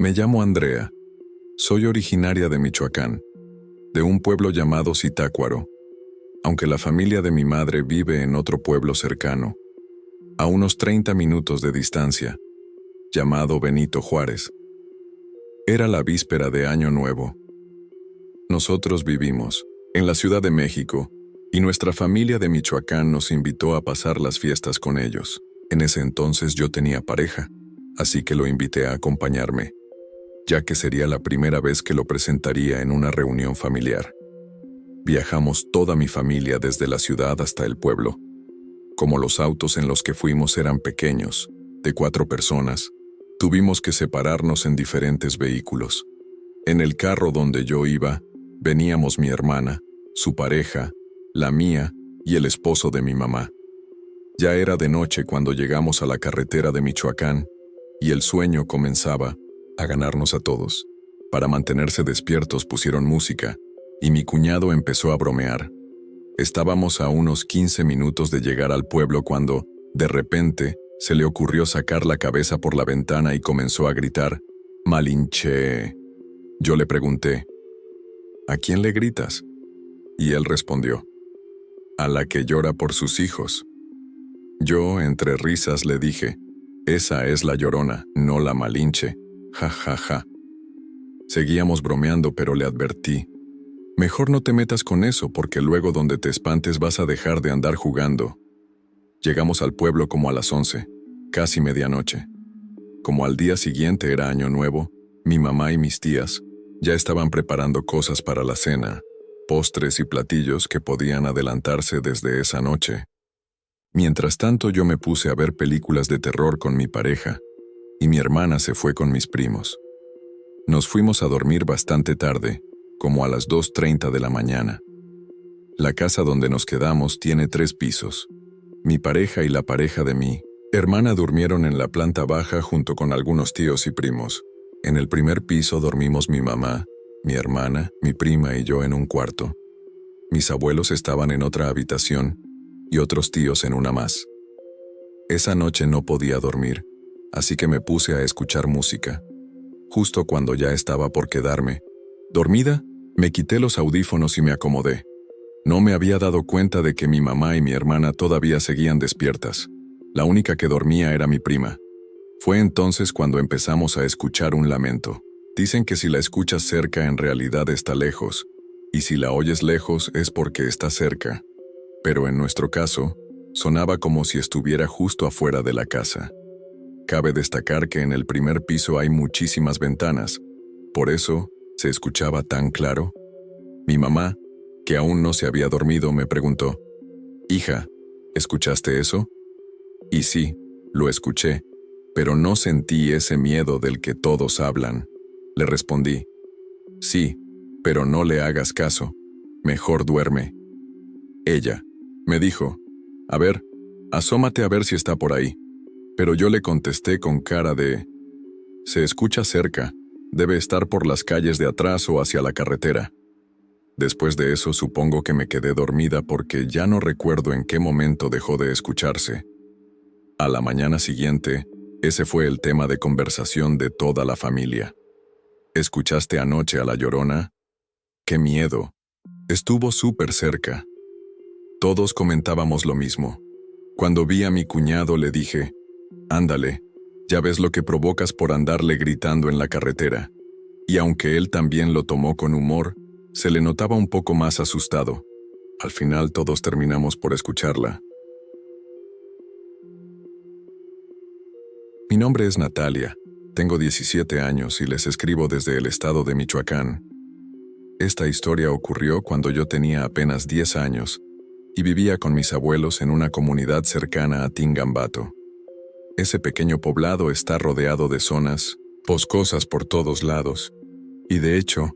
Me llamo Andrea. Soy originaria de Michoacán, de un pueblo llamado Zitácuaro, aunque la familia de mi madre vive en otro pueblo cercano, a unos 30 minutos de distancia, llamado Benito Juárez. Era la víspera de Año Nuevo. Nosotros vivimos en la Ciudad de México y nuestra familia de Michoacán nos invitó a pasar las fiestas con ellos. En ese entonces yo tenía pareja, así que lo invité a acompañarme, ya que sería la primera vez que lo presentaría en una reunión familiar. Viajamos toda mi familia desde la ciudad hasta el pueblo. Como los autos en los que fuimos eran pequeños, de 4 personas, tuvimos que separarnos en diferentes vehículos. En el carro donde yo iba, veníamos mi hermana, su pareja, la mía y el esposo de mi mamá. Ya era de noche cuando llegamos a la carretera de Michoacán y el sueño comenzaba a ganarnos a todos. Para mantenerse despiertos pusieron música y mi cuñado empezó a bromear. Estábamos a unos 15 minutos de llegar al pueblo cuando, de repente, se le ocurrió sacar la cabeza por la ventana y comenzó a gritar, «Malinche». Yo le pregunté, «¿A quién le gritas?» Y él respondió, «A la que llora por sus hijos». Yo, entre risas, le dije, «Esa es la Llorona, no la Malinche. Ja, ja, ja». Seguíamos bromeando, pero le advertí, «Mejor no te metas con eso, porque luego donde te espantes vas a dejar de andar jugando». Llegamos al pueblo como a las 11, casi medianoche. Como al día siguiente era Año Nuevo, mi mamá y mis tías ya estaban preparando cosas para la cena, postres y platillos que podían adelantarse desde esa noche. Mientras tanto yo me puse a ver películas de terror con mi pareja, y mi hermana se fue con mis primos. Nos fuimos a dormir bastante tarde, como a las 2:30 de la mañana. La casa donde nos quedamos tiene 3 pisos. Mi pareja y la pareja de mi hermana durmieron en la planta baja junto con algunos tíos y primos. En el primer piso dormimos mi mamá, mi hermana, mi prima y yo en un cuarto. Mis abuelos estaban en otra habitación y otros tíos en una más. Esa noche no podía dormir, así que me puse a escuchar música. Justo cuando ya estaba por quedarme dormida, me quité los audífonos y me acomodé. No me había dado cuenta de que mi mamá y mi hermana todavía seguían despiertas. La única que dormía era mi prima. Fue entonces cuando empezamos a escuchar un lamento. Dicen que si la escuchas cerca en realidad está lejos, y si la oyes lejos es porque está cerca. Pero en nuestro caso, sonaba como si estuviera justo afuera de la casa. Cabe destacar que en el primer piso hay muchísimas ventanas, por eso se escuchaba tan claro. Mi mamá, que aún no se había dormido, me preguntó, «Hija, ¿escuchaste eso?» Y sí, lo escuché, pero no sentí ese miedo del que todos hablan. Le respondí, «Sí, pero no le hagas caso, mejor duerme». Ella me dijo, «A ver, asómate a ver si está por ahí». Pero yo le contesté con cara de, «Se escucha cerca, debe estar por las calles de atrás o hacia la carretera». Después de eso supongo que me quedé dormida porque ya no recuerdo en qué momento dejó de escucharse. A la mañana siguiente, ese fue el tema de conversación de toda la familia. ¿Escuchaste anoche a la Llorona? ¡Qué miedo! Estuvo súper cerca. Todos comentábamos lo mismo. Cuando vi a mi cuñado le dije, «Ándale, ya ves lo que provocas por andarle gritando en la carretera». Y aunque él también lo tomó con humor, se le notaba un poco más asustado. Al final todos terminamos por escucharla. Mi nombre es Natalia, tengo 17 años y les escribo desde el estado de Michoacán. Esta historia ocurrió cuando yo tenía apenas 10 años y vivía con mis abuelos en una comunidad cercana a Tingambato. Ese pequeño poblado está rodeado de zonas boscosas por todos lados, y de hecho,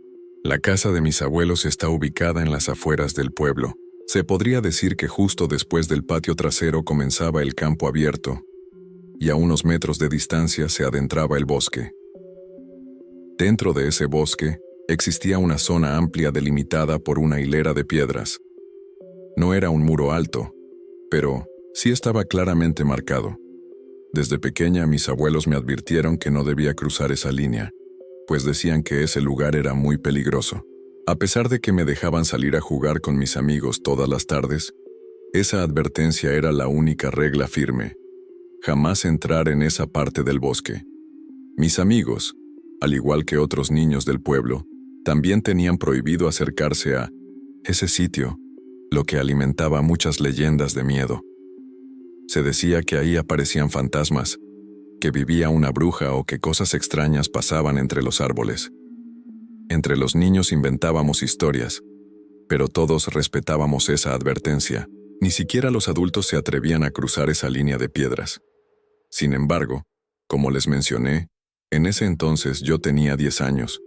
la casa de mis abuelos está ubicada en las afueras del pueblo. Se podría decir que justo después del patio trasero comenzaba el campo abierto, y a unos metros de distancia se adentraba el bosque. Dentro de ese bosque existía una zona amplia delimitada por una hilera de piedras. No era un muro alto, pero sí estaba claramente marcado. Desde pequeña mis abuelos me advirtieron que no debía cruzar esa línea, pues decían que ese lugar era muy peligroso. A pesar de que me dejaban salir a jugar con mis amigos todas las tardes, esa advertencia era la única regla firme: jamás entrar en esa parte del bosque. Mis amigos, al igual que otros niños del pueblo, también tenían prohibido acercarse a ese sitio, lo que alimentaba muchas leyendas de miedo. Se decía que ahí aparecían fantasmas, que vivía una bruja o que cosas extrañas pasaban entre los árboles. Entre los niños inventábamos historias, pero todos respetábamos esa advertencia. Ni siquiera los adultos se atrevían a cruzar esa línea de piedras. Sin embargo, como les mencioné, en ese entonces yo tenía 10 años,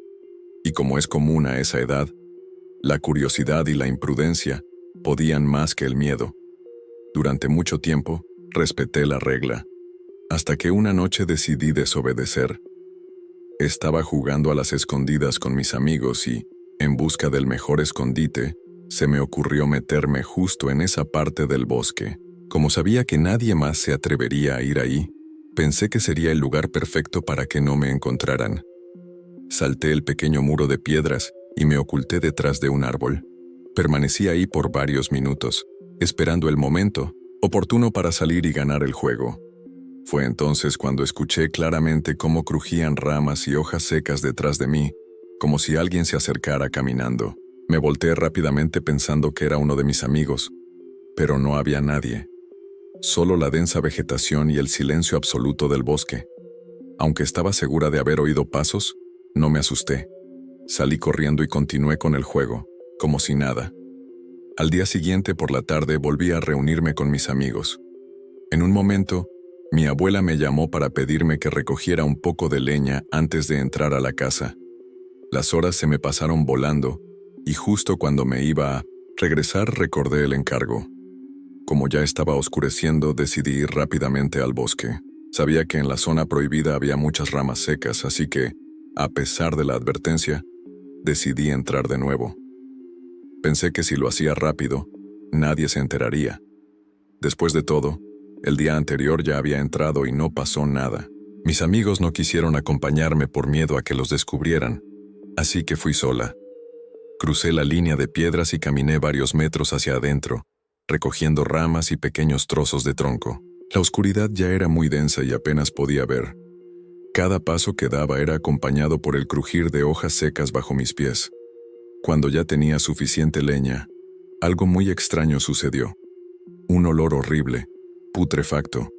y como es común a esa edad, la curiosidad y la imprudencia podían más que el miedo. Durante mucho tiempo, respeté la regla, hasta que una noche decidí desobedecer. Estaba jugando a las escondidas con mis amigos y, en busca del mejor escondite, se me ocurrió meterme justo en esa parte del bosque. Como sabía que nadie más se atrevería a ir ahí, pensé que sería el lugar perfecto para que no me encontraran. Salté el pequeño muro de piedras y me oculté detrás de un árbol. Permanecí ahí por varios minutos, esperando el momento oportuno para salir y ganar el juego. Fue entonces cuando escuché claramente cómo crujían ramas y hojas secas detrás de mí, como si alguien se acercara caminando. Me volteé rápidamente pensando que era uno de mis amigos, pero no había nadie. Solo la densa vegetación y el silencio absoluto del bosque. Aunque estaba segura de haber oído pasos, no me asusté. Salí corriendo y continué con el juego, como si nada. Al día siguiente por la tarde volví a reunirme con mis amigos. En un momento, mi abuela me llamó para pedirme que recogiera un poco de leña antes de entrar a la casa. Las horas se me pasaron volando, y justo cuando me iba a regresar recordé el encargo. Como ya estaba oscureciendo, decidí ir rápidamente al bosque. Sabía que en la zona prohibida había muchas ramas secas, así que, a pesar de la advertencia, decidí entrar de nuevo. Pensé que si lo hacía rápido, nadie se enteraría. Después de todo, el día anterior ya había entrado y no pasó nada. Mis amigos no quisieron acompañarme por miedo a que los descubrieran, así que fui sola. Crucé la línea de piedras y caminé varios metros hacia adentro, recogiendo ramas y pequeños trozos de tronco. La oscuridad ya era muy densa y apenas podía ver. Cada paso que daba era acompañado por el crujir de hojas secas bajo mis pies. Cuando ya tenía suficiente leña, algo muy extraño sucedió. Un olor horrible, putrefacto,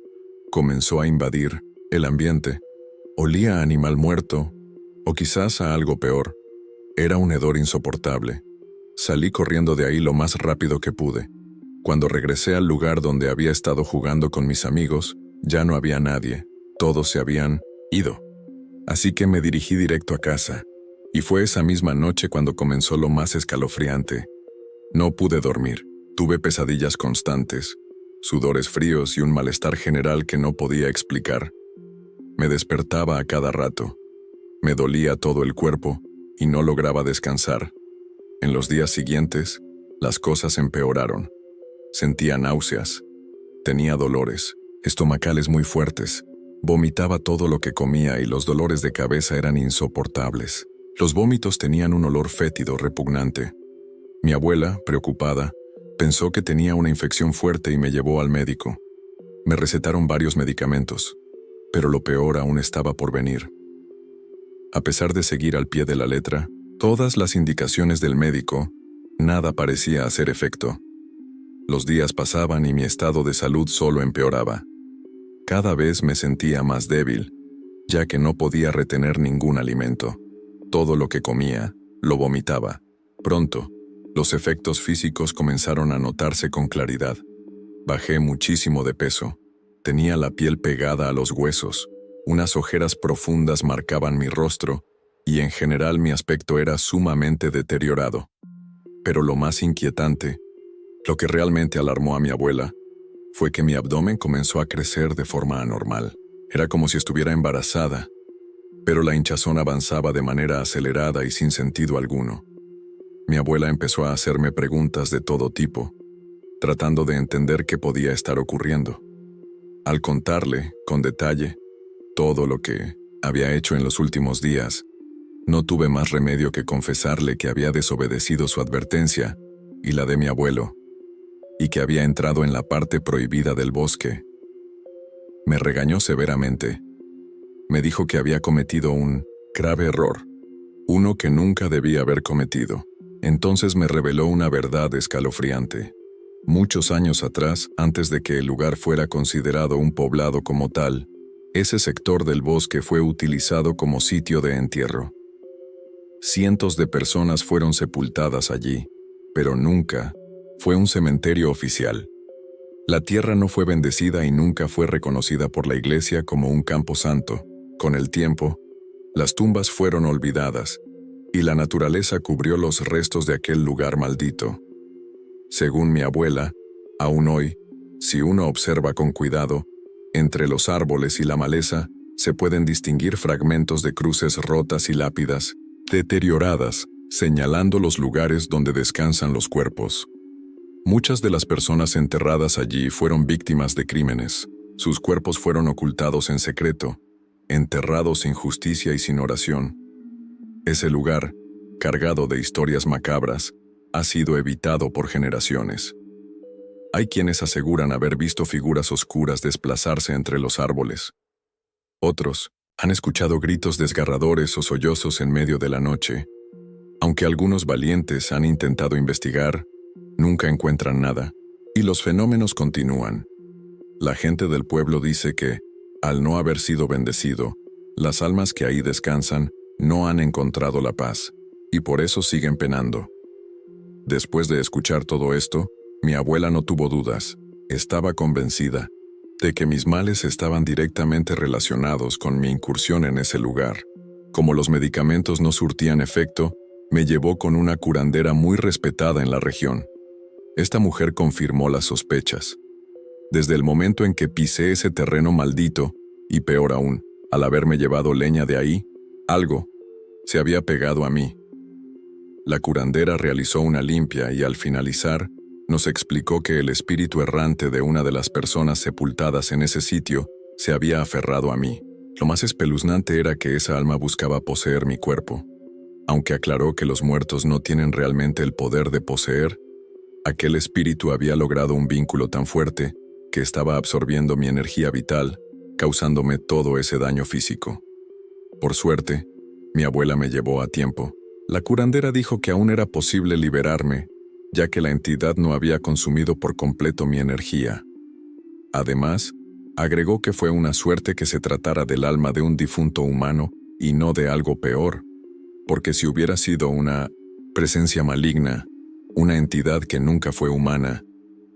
comenzó a invadir el ambiente. Olía a animal muerto, o quizás a algo peor. Era un hedor insoportable. Salí corriendo de ahí lo más rápido que pude. Cuando regresé al lugar donde había estado jugando con mis amigos, ya no había nadie. Todos se habían ido. Así que me dirigí directo a casa. Y fue esa misma noche cuando comenzó lo más escalofriante. No pude dormir. Tuve pesadillas constantes, sudores fríos y un malestar general que no podía explicar. Me despertaba a cada rato. Me dolía todo el cuerpo y no lograba descansar. En los días siguientes, las cosas empeoraron. Sentía náuseas. Tenía dolores estomacales muy fuertes. Vomitaba todo lo que comía y los dolores de cabeza eran insoportables. Los vómitos tenían un olor fétido repugnante. Mi abuela, preocupada, pensó que tenía una infección fuerte y me llevó al médico. Me recetaron varios medicamentos, pero lo peor aún estaba por venir. A pesar de seguir al pie de la letra, todas las indicaciones del médico, nada parecía hacer efecto. Los días pasaban y mi estado de salud solo empeoraba. Cada vez me sentía más débil, ya que no podía retener ningún alimento. Todo lo que comía, lo vomitaba. Pronto, los efectos físicos comenzaron a notarse con claridad. Bajé muchísimo de peso. Tenía la piel pegada a los huesos. Unas ojeras profundas marcaban mi rostro y en general mi aspecto era sumamente deteriorado. Pero lo más inquietante, lo que realmente alarmó a mi abuela, fue que mi abdomen comenzó a crecer de forma anormal. Era como si estuviera embarazada, pero la hinchazón avanzaba de manera acelerada y sin sentido alguno. Mi abuela empezó a hacerme preguntas de todo tipo, tratando de entender qué podía estar ocurriendo. Al contarle, con detalle, todo lo que había hecho en los últimos días, No tuve más remedio que confesarle que había desobedecido su advertencia y la de mi abuelo, y que había entrado en la parte prohibida del bosque. Me regañó severamente. Me dijo que había cometido un grave error, uno que nunca debía haber cometido. Entonces me reveló una verdad escalofriante. Muchos años atrás, antes de que el lugar fuera considerado un poblado como tal, ese sector del bosque fue utilizado como sitio de entierro. Cientos de personas fueron sepultadas allí, pero nunca fue un cementerio oficial. La tierra no fue bendecida y nunca fue reconocida por la iglesia como un campo santo. Con el tiempo, las tumbas fueron olvidadas, y la naturaleza cubrió los restos de aquel lugar maldito. Según mi abuela, aún hoy, si uno observa con cuidado, entre los árboles y la maleza se pueden distinguir fragmentos de cruces rotas y lápidas, deterioradas, señalando los lugares donde descansan los cuerpos. Muchas de las personas enterradas allí fueron víctimas de crímenes. Sus cuerpos fueron ocultados en secreto, enterrados sin justicia y sin oración. Ese lugar, cargado de historias macabras, ha sido evitado por generaciones. Hay quienes aseguran haber visto figuras oscuras desplazarse entre los árboles. Otros han escuchado gritos desgarradores o sollozos en medio de la noche. Aunque algunos valientes han intentado investigar, nunca encuentran nada, y los fenómenos continúan. La gente del pueblo dice que, al no haber sido bendecido, las almas que ahí descansan no han encontrado la paz, y por eso siguen penando. Después de escuchar todo esto, mi abuela no tuvo dudas. Estaba convencida de que mis males estaban directamente relacionados con mi incursión en ese lugar. Como los medicamentos no surtían efecto, me llevó con una curandera muy respetada en la región. Esta mujer confirmó las sospechas. Desde el momento en que pisé ese terreno maldito, y peor aún, al haberme llevado leña de ahí, algo se había pegado a mí. La curandera realizó una limpia y al finalizar, nos explicó que el espíritu errante de una de las personas sepultadas en ese sitio se había aferrado a mí. Lo más espeluznante era que esa alma buscaba poseer mi cuerpo. Aunque aclaró que los muertos no tienen realmente el poder de poseer, aquel espíritu había logrado un vínculo tan fuerte que estaba absorbiendo mi energía vital, causándome todo ese daño físico. Por suerte, mi abuela me llevó a tiempo. La curandera dijo que aún era posible liberarme, ya que la entidad no había consumido por completo mi energía. Además, agregó que fue una suerte que se tratara del alma de un difunto humano y no de algo peor, porque si hubiera sido una presencia maligna, una entidad que nunca fue humana,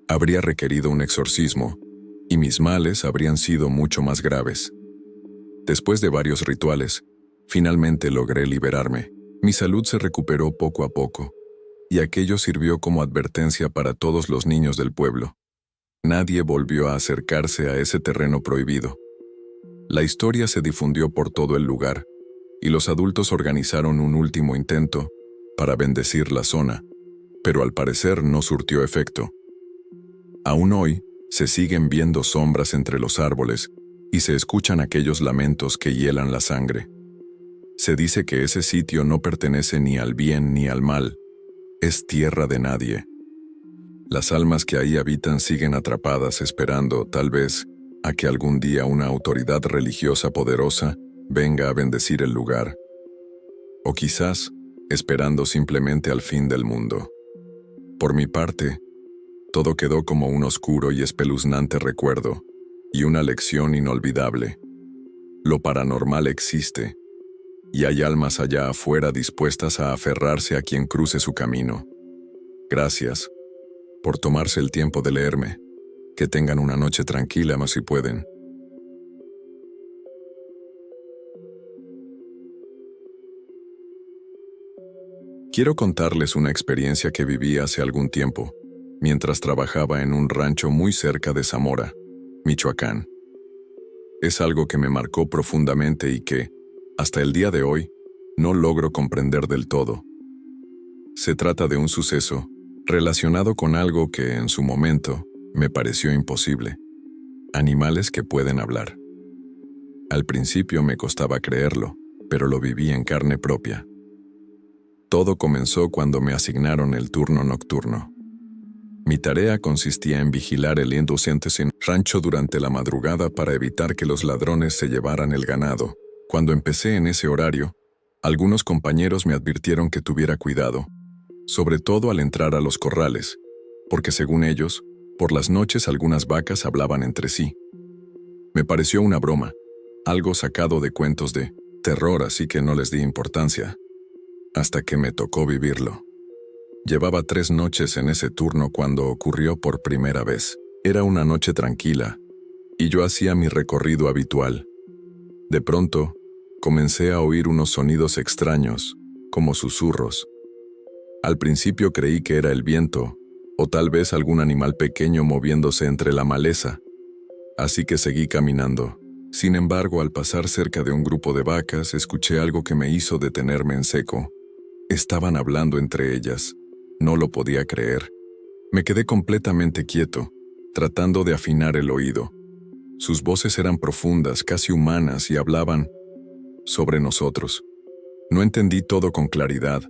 habría requerido un exorcismo, y mis males habrían sido mucho más graves. Después de varios rituales, finalmente logré liberarme. Mi salud se recuperó poco a poco, y aquello sirvió como advertencia para todos los niños del pueblo. Nadie volvió a acercarse a ese terreno prohibido. La historia se difundió por todo el lugar, y los adultos organizaron un último intento para bendecir la zona, pero al parecer no surtió efecto. Aún hoy, se siguen viendo sombras entre los árboles y se escuchan aquellos lamentos que hielan la sangre. Se dice que ese sitio no pertenece ni al bien ni al mal, es tierra de nadie. Las almas que ahí habitan siguen atrapadas esperando, tal vez, a que algún día una autoridad religiosa poderosa venga a bendecir el lugar. O quizás, esperando simplemente al fin del mundo. Por mi parte, todo quedó como un oscuro y espeluznante recuerdo, y una lección inolvidable. Lo paranormal existe, y hay almas allá afuera dispuestas a aferrarse a quien cruce su camino. Gracias por tomarse el tiempo de leerme. Que tengan una noche tranquila, más si pueden. Quiero contarles una experiencia que viví hace algún tiempo, mientras trabajaba en un rancho muy cerca de Zamora, Michoacán. Es algo que me marcó profundamente y que, hasta el día de hoy, no logro comprender del todo. Se trata de un suceso relacionado con algo que, en su momento, me pareció imposible. Animales que pueden hablar. Al principio me costaba creerlo, pero lo viví en carne propia. Todo comenzó cuando me asignaron el turno nocturno. Mi tarea consistía en vigilar el inocente sin rancho durante la madrugada para evitar que los ladrones se llevaran el ganado. Cuando empecé en ese horario, algunos compañeros me advirtieron que tuviera cuidado, sobre todo al entrar a los corrales, porque según ellos, por las noches algunas vacas hablaban entre sí. Me pareció una broma, algo sacado de cuentos de terror, así que no les di importancia, hasta que me tocó vivirlo. Llevaba 3 noches en ese turno cuando ocurrió por primera vez. Era una noche tranquila, y yo hacía mi recorrido habitual. De pronto, comencé a oír unos sonidos extraños, como susurros. Al principio creí que era el viento, o tal vez algún animal pequeño moviéndose entre la maleza, así que seguí caminando. Sin embargo, al pasar cerca de un grupo de vacas, escuché algo que me hizo detenerme en seco. Estaban hablando entre ellas. No lo podía creer. Me quedé completamente quieto, tratando de afinar el oído. Sus voces eran profundas, casi humanas, y hablaban sobre nosotros. No entendí todo con claridad,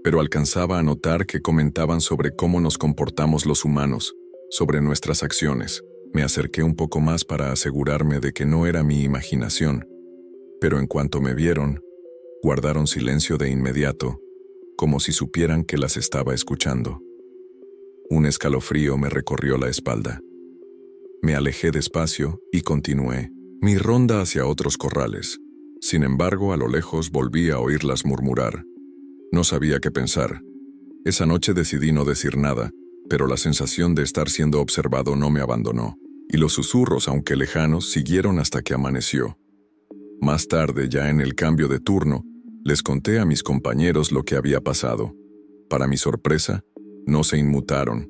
pero alcanzaba a notar que comentaban sobre cómo nos comportamos los humanos, sobre nuestras acciones. Me acerqué un poco más para asegurarme de que no era mi imaginación, pero en cuanto me vieron, guardaron silencio de inmediato, como si supieran que las estaba escuchando. Un escalofrío me recorrió la espalda. Me alejé despacio y continué mi ronda hacia otros corrales. Sin embargo, a lo lejos volví a oírlas murmurar. No sabía qué pensar. Esa noche decidí no decir nada, pero la sensación de estar siendo observado no me abandonó, y los susurros, aunque lejanos, siguieron hasta que amaneció. Más tarde, ya en el cambio de turno, les conté a mis compañeros lo que había pasado. Para mi sorpresa, no se inmutaron.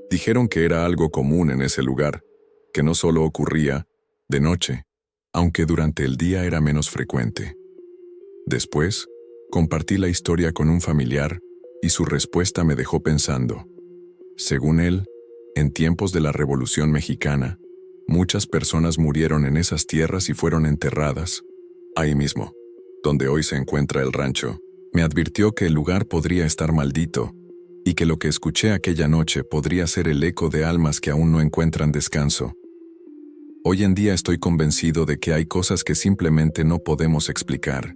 Dijeron que era algo común en ese lugar, que no solo ocurría de noche, aunque durante el día era menos frecuente. Después, compartí la historia con un familiar y su respuesta me dejó pensando. Según él, en tiempos de la Revolución Mexicana, muchas personas murieron en esas tierras y fueron enterradas ahí mismo, donde hoy se encuentra el rancho. Me advirtió que el lugar podría estar maldito y que lo que escuché aquella noche podría ser el eco de almas que aún no encuentran descanso. Hoy en día estoy convencido de que hay cosas que simplemente no podemos explicar.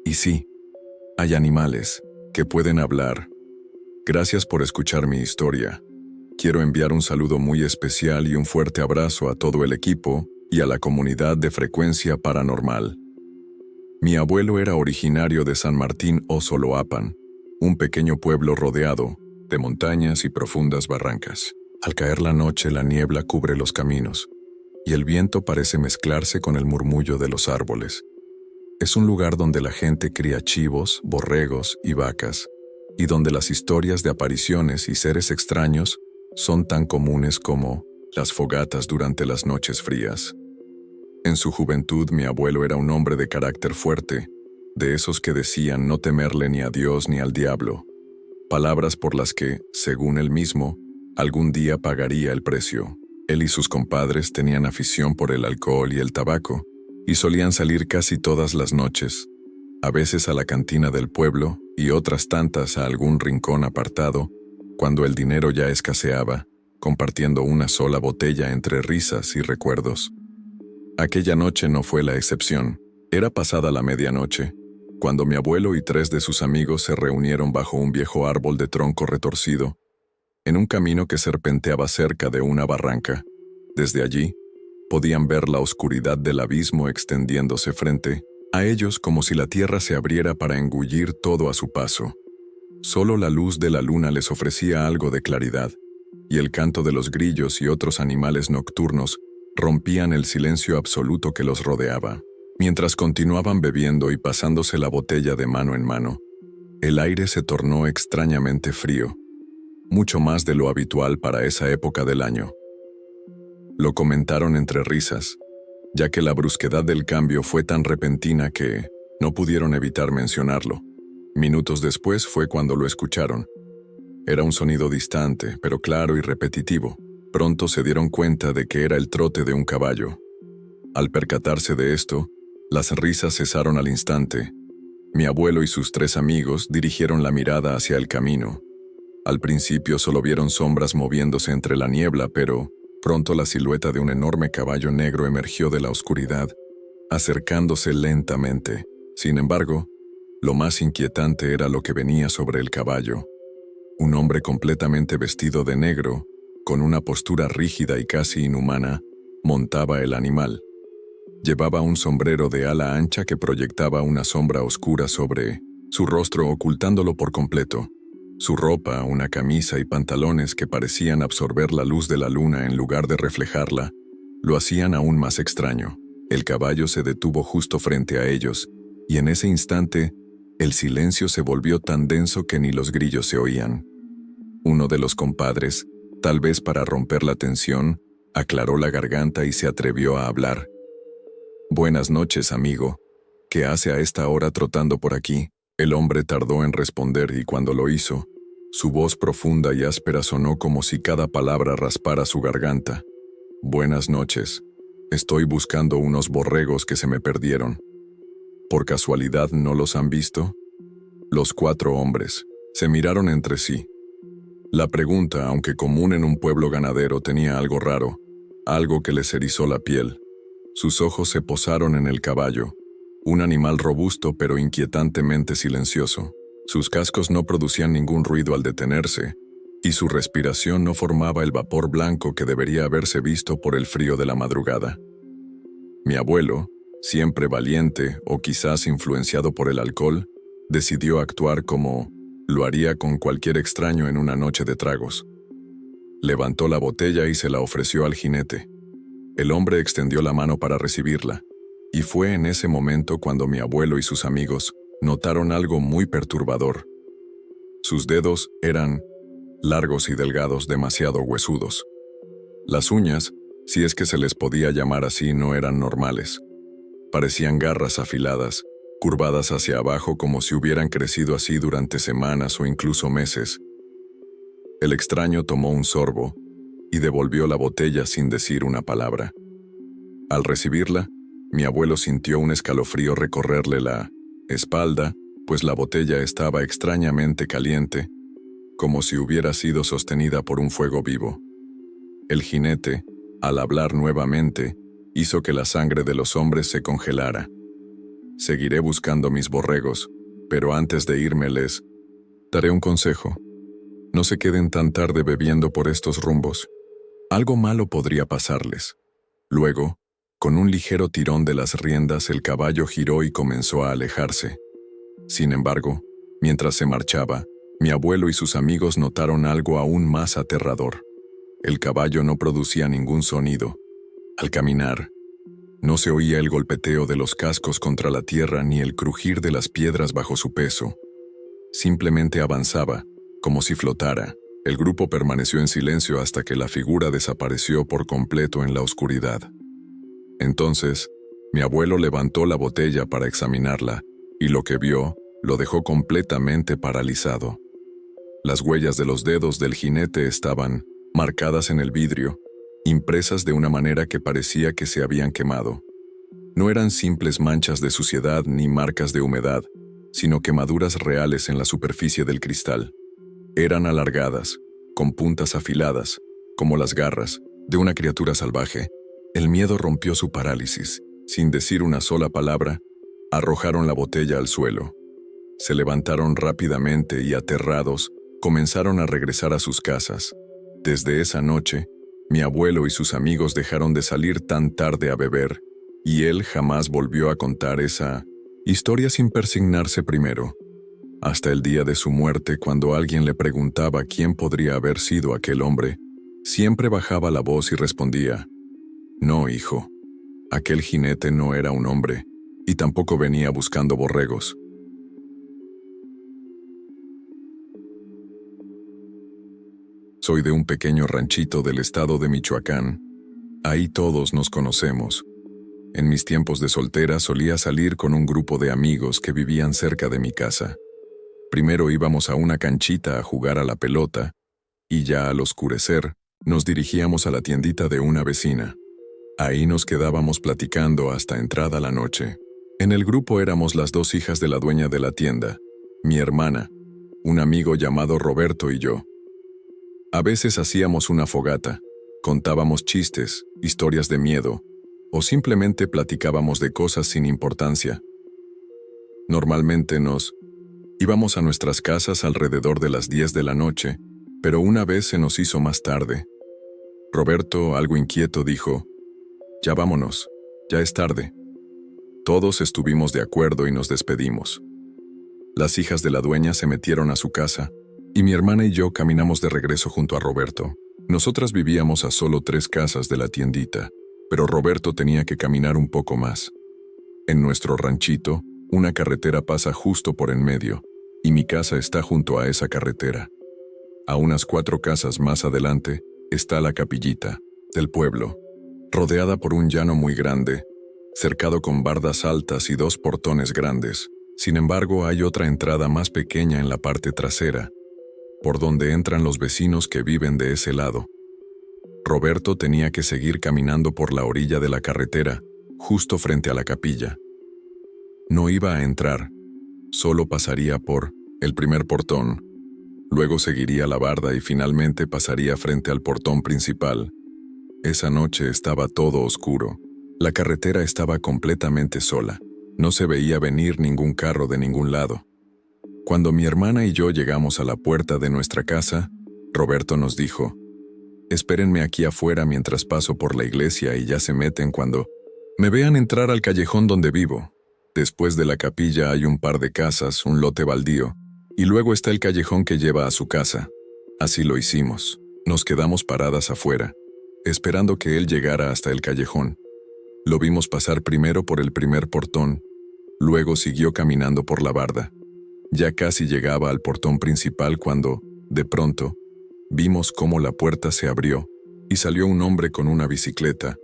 Y sí, hay animales que pueden hablar. Gracias por escuchar mi historia. Quiero enviar un saludo muy especial y un fuerte abrazo a todo el equipo y a la comunidad de Frecuencia Paranormal. Mi abuelo era originario de San Martín Oxoloapan, un pequeño pueblo rodeado de montañas y profundas barrancas. Al caer la noche, la niebla cubre los caminos, y el viento parece mezclarse con el murmullo de los árboles. Es un lugar donde la gente cría chivos, borregos y vacas, y donde las historias de apariciones y seres extraños son tan comunes como las fogatas durante las noches frías. En su juventud, mi abuelo era un hombre de carácter fuerte, de esos que decían no temerle ni a Dios ni al diablo, palabras por las que, según él mismo, algún día pagaría el precio. Él y sus compadres tenían afición por el alcohol y el tabaco, y solían salir casi todas las noches, a veces a la cantina del pueblo y otras tantas a algún rincón apartado, cuando el dinero ya escaseaba, compartiendo una sola botella entre risas y recuerdos. Aquella noche no fue la excepción. Era pasada la medianoche, cuando mi abuelo y 3 de sus amigos se reunieron bajo un viejo árbol de tronco retorcido, en un camino que serpenteaba cerca de una barranca. Desde allí, podían ver la oscuridad del abismo extendiéndose frente a ellos como si la tierra se abriera para engullir todo a su paso. Solo la luz de la luna les ofrecía algo de claridad, y el canto de los grillos y otros animales nocturnos rompían el silencio absoluto que los rodeaba. Mientras continuaban bebiendo y pasándose la botella de mano en mano, el aire se tornó extrañamente frío, mucho más de lo habitual para esa época del año. Lo comentaron entre risas, ya que la brusquedad del cambio fue tan repentina que no pudieron evitar mencionarlo. Minutos después fue cuando lo escucharon. Era un sonido distante, pero claro y repetitivo. Pronto se dieron cuenta de que era el trote de un caballo. Al percatarse de esto, Las risas cesaron al instante. Mi abuelo y sus 3 amigos dirigieron la mirada hacia el camino. Al principio solo vieron sombras moviéndose entre la niebla, pero pronto la silueta de un enorme caballo negro emergió de la oscuridad, acercándose lentamente. Sin embargo, lo más inquietante era lo que venía sobre el caballo. Un hombre completamente vestido de negro, con una postura rígida y casi inhumana, montaba el animal. Llevaba un sombrero de ala ancha que proyectaba una sombra oscura sobre su rostro, ocultándolo por completo. Su ropa, una camisa y pantalones que parecían absorber la luz de la luna en lugar de reflejarla, lo hacían aún más extraño. El caballo se detuvo justo frente a ellos, y en ese instante, el silencio se volvió tan denso que ni los grillos se oían. Uno de los compadres, tal vez para romper la tensión, aclaró la garganta y se atrevió a hablar. «Buenas noches, amigo. ¿Qué hace a esta hora trotando por aquí?». El hombre tardó en responder y cuando lo hizo, su voz profunda y áspera sonó como si cada palabra raspara su garganta. «Buenas noches. Estoy buscando unos borregos que se me perdieron. ¿Por casualidad no los han visto?». Los 4 hombres se miraron entre sí. La pregunta, aunque común en un pueblo ganadero, tenía algo raro, algo que les erizó la piel. Sus ojos se posaron en el caballo, un animal robusto pero inquietantemente silencioso. Sus cascos no producían ningún ruido al detenerse, y su respiración no formaba el vapor blanco que debería haberse visto por el frío de la madrugada. Mi abuelo, siempre valiente o quizás influenciado por el alcohol, decidió actuar como lo haría con cualquier extraño en una noche de tragos. Levantó la botella y se la ofreció al jinete. El hombre extendió la mano para recibirla, y fue en ese momento cuando mi abuelo y sus amigos notaron algo muy perturbador. Sus dedos eran largos y delgados, demasiado huesudos. Las uñas, si es que se les podía llamar así, no eran normales. Parecían garras afiladas, curvadas hacia abajo como si hubieran crecido así durante semanas o incluso meses. El extraño tomó un sorbo y devolvió la botella sin decir una palabra. Al recibirla, mi abuelo sintió un escalofrío recorrerle la espalda, pues la botella estaba extrañamente caliente, como si hubiera sido sostenida por un fuego vivo. El jinete, al hablar nuevamente, hizo que la sangre de los hombres se congelara. «Seguiré buscando mis borregos, pero antes de irme les daré un consejo. No se queden tan tarde bebiendo por estos rumbos. Algo malo podría pasarles». Luego, con un ligero tirón de las riendas, el caballo giró y comenzó a alejarse. Sin embargo, mientras se marchaba, mi abuelo y sus amigos notaron algo aún más aterrador. El caballo no producía ningún sonido. Al caminar, no se oía el golpeteo de los cascos contra la tierra ni el crujir de las piedras bajo su peso. Simplemente avanzaba, como si flotara. El grupo permaneció en silencio hasta que la figura desapareció por completo en la oscuridad. Entonces, mi abuelo levantó la botella para examinarla, y lo que vio lo dejó completamente paralizado. Las huellas de los dedos del jinete estaban marcadas en el vidrio, impresas de una manera que parecía que se habían quemado. No eran simples manchas de suciedad ni marcas de humedad, sino quemaduras reales en la superficie del cristal. Eran alargadas, con puntas afiladas, como las garras de una criatura salvaje. El miedo rompió su parálisis. Sin decir una sola palabra, arrojaron la botella al suelo. Se levantaron rápidamente y, aterrados, comenzaron a regresar a sus casas. Desde esa noche, mi abuelo y sus amigos dejaron de salir tan tarde a beber, y él jamás volvió a contar esa historia sin persignarse primero. Hasta el día de su muerte, cuando alguien le preguntaba quién podría haber sido aquel hombre, siempre bajaba la voz y respondía: «No, hijo, aquel jinete no era un hombre, y tampoco venía buscando borregos». Soy de un pequeño ranchito del estado de Michoacán. Ahí todos nos conocemos. En mis tiempos de soltera solía salir con un grupo de amigos que vivían cerca de mi casa. Primero íbamos a una canchita a jugar a la pelota, y ya al oscurecer nos dirigíamos a la tiendita de una vecina. Ahí nos quedábamos platicando hasta entrada la noche. En el grupo éramos las dos hijas de la dueña de la tienda, mi hermana, un amigo llamado Roberto y yo. A veces hacíamos una fogata, contábamos chistes, historias de miedo, o simplemente platicábamos de cosas sin importancia. Normalmente nos íbamos a nuestras casas alrededor de las 10 de la noche, pero una vez se nos hizo más tarde. Roberto, algo inquieto, dijo: «Ya vámonos, ya es tarde». Todos estuvimos de acuerdo y nos despedimos. Las hijas de la dueña se metieron a su casa, y mi hermana y yo caminamos de regreso junto a Roberto. Nosotras vivíamos a solo 3 casas de la tiendita, pero Roberto tenía que caminar un poco más. En nuestro ranchito, una carretera pasa justo por en medio, y mi casa está junto a esa carretera. A unas 4 casas más adelante está la capillita del pueblo, rodeada por un llano muy grande, cercado con bardas altas y 2 portones grandes. Sin embargo, hay otra entrada más pequeña en la parte trasera, por donde entran los vecinos que viven de ese lado. Roberto tenía que seguir caminando por la orilla de la carretera, justo frente a la capilla. No iba a entrar, solo pasaría por el primer portón, luego seguiría la barda y finalmente pasaría frente al portón principal. Esa noche estaba todo oscuro. La carretera estaba completamente sola. No se veía venir ningún carro de ningún lado. Cuando mi hermana y yo llegamos a la puerta de nuestra casa, Roberto nos dijo: «Espérenme aquí afuera mientras paso por la iglesia y ya se meten cuando me vean entrar al callejón donde vivo. Después de la capilla hay un par de casas, un lote baldío, y luego está el callejón que lleva a su casa». Así lo hicimos. Nos quedamos paradas afuera, esperando que él llegara hasta el callejón. Lo vimos pasar primero por el primer portón, luego siguió caminando por la barda. Ya casi llegaba al portón principal cuando, de pronto, vimos cómo la puerta se abrió y salió un hombre con una bicicleta.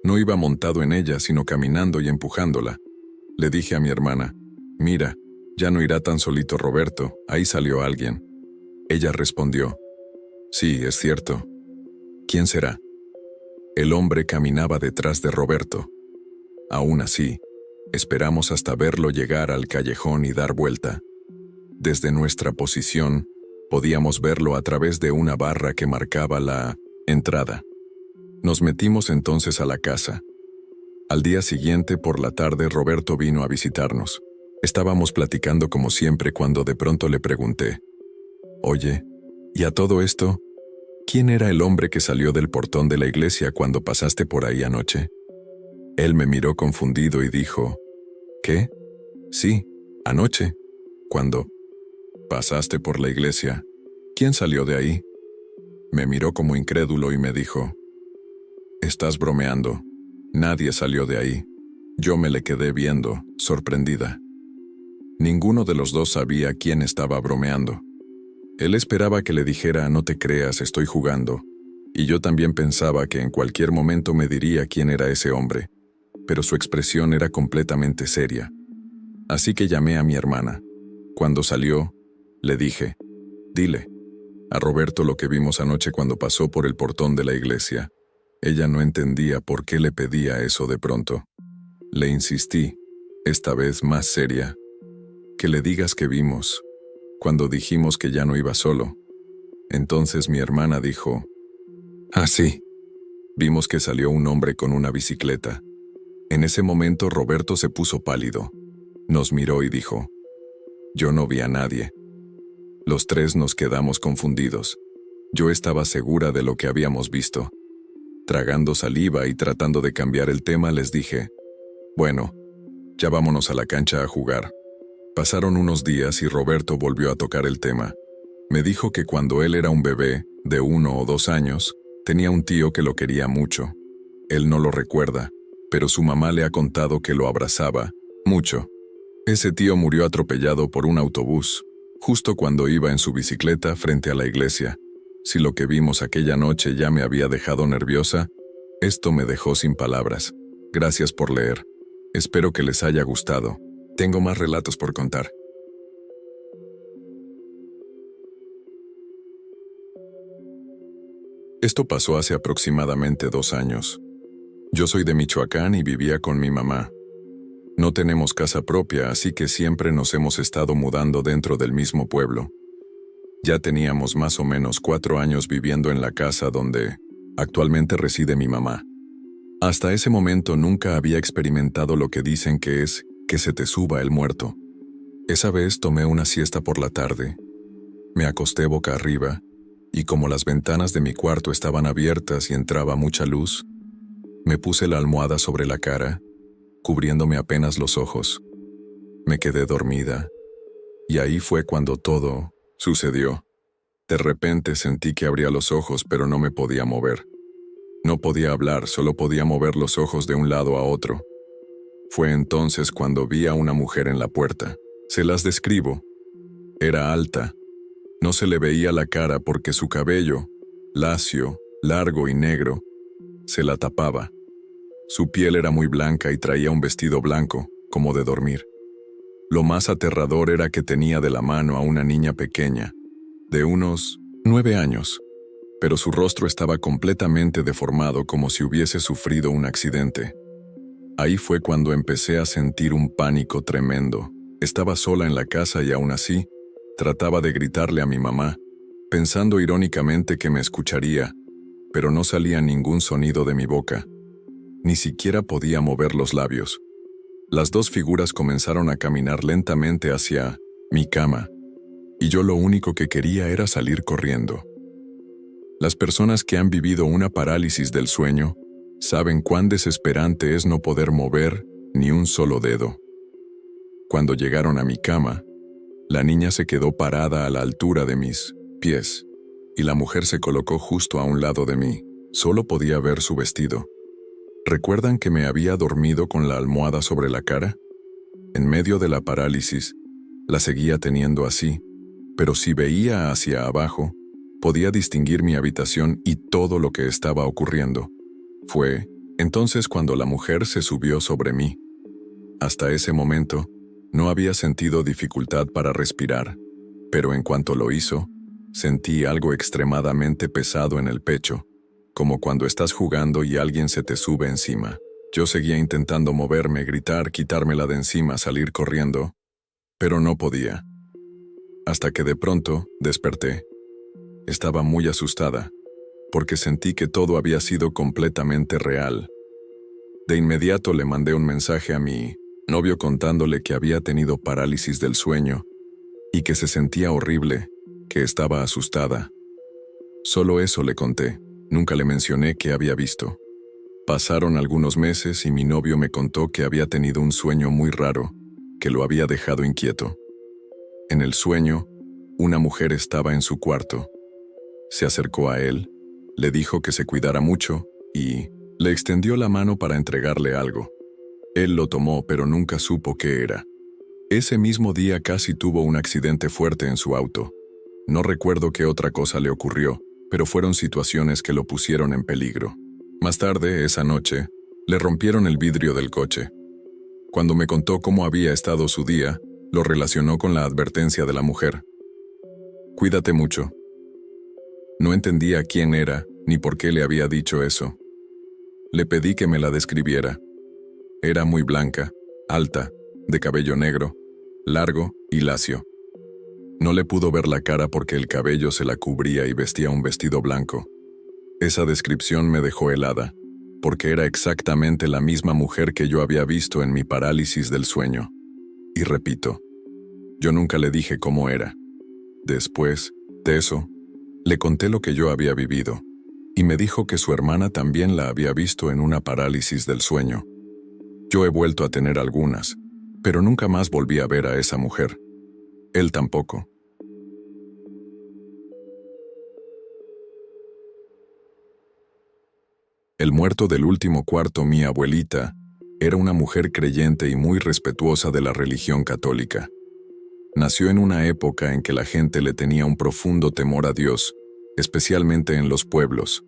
No iba montado en ella, sino caminando y empujándola. Le dije a mi hermana: «Mira, ya no irá tan solito Roberto, ahí salió alguien». Ella respondió: «Sí, es cierto. ¿Quién será?». El hombre caminaba detrás de Roberto. Aún así, esperamos hasta verlo llegar al callejón y dar vuelta. Desde nuestra posición, podíamos verlo a través de una barra que marcaba la entrada. Nos metimos entonces a la casa. Al día siguiente, por la tarde, Roberto vino a visitarnos. Estábamos platicando como siempre cuando de pronto le pregunté: «Oye, ¿y a todo esto? ¿Quién era el hombre que salió del portón de la iglesia cuando pasaste por ahí anoche?». Él me miró confundido y dijo: «¿Qué? Sí, anoche. Cuando pasaste por la iglesia, ¿quién salió de ahí?». Me miró como incrédulo y me dijo: «Estás bromeando. Nadie salió de ahí». Yo me le quedé viendo, sorprendida. Ninguno de los dos sabía quién estaba bromeando. Él esperaba que le dijera: «No te creas, estoy jugando». Y yo también pensaba que en cualquier momento me diría quién era ese hombre, pero su expresión era completamente seria. Así que llamé a mi hermana. Cuando salió, le dije: «Dile a Roberto lo que vimos anoche cuando pasó por el portón de la iglesia». Ella no entendía por qué le pedía eso de pronto. Le insistí, esta vez más seria: «Que le digas que vimos, cuando dijimos que ya no iba solo». Entonces mi hermana dijo: «Ah, sí. Vimos que salió un hombre con una bicicleta». En ese momento Roberto se puso pálido. Nos miró y dijo: «Yo no vi a nadie». Los 3 nos quedamos confundidos. Yo estaba segura de lo que habíamos visto. Tragando saliva y tratando de cambiar el tema, les dije: «Bueno, ya vámonos a la cancha a jugar». Pasaron unos días y Roberto volvió a tocar el tema. Me dijo que cuando él era un bebé, de 1 o 2 años, tenía un tío que lo quería mucho. Él no lo recuerda, pero su mamá le ha contado que lo abrazaba mucho. Ese tío murió atropellado por un autobús, justo cuando iba en su bicicleta frente a la iglesia. Si lo que vimos aquella noche ya me había dejado nerviosa, esto me dejó sin palabras. Gracias por leer. Espero que les haya gustado. Tengo más relatos por contar. Esto pasó hace aproximadamente 2 años. Yo soy de Michoacán y vivía con mi mamá. No tenemos casa propia, así que siempre nos hemos estado mudando dentro del mismo pueblo. Ya teníamos más o menos 4 años viviendo en la casa donde actualmente reside mi mamá. Hasta ese momento nunca había experimentado lo que dicen que es que se te suba el muerto. Esa vez tomé una siesta por la tarde. Me acosté boca arriba, y como las ventanas de mi cuarto estaban abiertas y entraba mucha luz, me puse la almohada sobre la cara, cubriéndome apenas los ojos. Me quedé dormida, y ahí fue cuando todo sucedió. De repente sentí que abría los ojos, pero no me podía mover. No podía hablar, solo podía mover los ojos de un lado a otro. Fue entonces cuando vi a una mujer en la puerta. Se las describo. Era alta. No se le veía la cara porque su cabello, lacio, largo y negro, se la tapaba. Su piel era muy blanca y traía un vestido blanco, como de dormir. Lo más aterrador era que tenía de la mano a una niña pequeña, de unos 9 años, pero su rostro estaba completamente deformado como si hubiese sufrido un accidente. Ahí fue cuando empecé a sentir un pánico tremendo. Estaba sola en la casa y aún así, trataba de gritarle a mi mamá, pensando irónicamente que me escucharía, pero no salía ningún sonido de mi boca. Ni siquiera podía mover los labios. Las dos figuras comenzaron a caminar lentamente hacia mi cama, y yo lo único que quería era salir corriendo. Las personas que han vivido una parálisis del sueño saben cuán desesperante es no poder mover ni un solo dedo. Cuando llegaron a mi cama, la niña se quedó parada a la altura de mis pies, y la mujer se colocó justo a un lado de mí. Solo podía ver su vestido. ¿Recuerdan que me había dormido con la almohada sobre la cara? En medio de la parálisis, la seguía teniendo así, pero si veía hacia abajo, podía distinguir mi habitación y todo lo que estaba ocurriendo. Fue entonces cuando la mujer se subió sobre mí. Hasta ese momento, no había sentido dificultad para respirar, pero en cuanto lo hizo, sentí algo extremadamente pesado en el pecho, como cuando estás jugando y alguien se te sube encima. Yo seguía intentando moverme, gritar, quitármela de encima, salir corriendo, pero no podía. Hasta que de pronto desperté. Estaba muy asustada, porque sentí que todo había sido completamente real. De inmediato le mandé un mensaje a mi novio contándole que había tenido parálisis del sueño y que se sentía horrible, que estaba asustada. Solo eso le conté. Nunca le mencioné qué había visto. Pasaron algunos meses y mi novio me contó que había tenido un sueño muy raro, que lo había dejado inquieto. En el sueño, una mujer estaba en su cuarto. Se acercó a él, le dijo que se cuidara mucho y le extendió la mano para entregarle algo. Él lo tomó, pero nunca supo qué era. Ese mismo día casi tuvo un accidente fuerte en su auto. No recuerdo qué otra cosa le ocurrió, pero fueron situaciones que lo pusieron en peligro. Más tarde, esa noche, le rompieron el vidrio del coche. Cuando me contó cómo había estado su día, lo relacionó con la advertencia de la mujer. Cuídate mucho. No entendía quién era, ni por qué le había dicho eso. Le pedí que me la describiera. Era muy blanca, alta, de cabello negro, largo y lacio. No le pudo ver la cara porque el cabello se la cubría y vestía un vestido blanco. Esa descripción me dejó helada, porque era exactamente la misma mujer que yo había visto en mi parálisis del sueño. Y repito, yo nunca le dije cómo era. Después de eso, le conté lo que yo había vivido, y me dijo que su hermana también la había visto en una parálisis del sueño. Yo he vuelto a tener algunas, pero nunca más volví a ver a esa mujer. Él tampoco. El muerto del último cuarto, mi abuelita, era una mujer creyente y muy respetuosa de la religión católica. Nació en una época en que la gente le tenía un profundo temor a Dios, especialmente en los pueblos.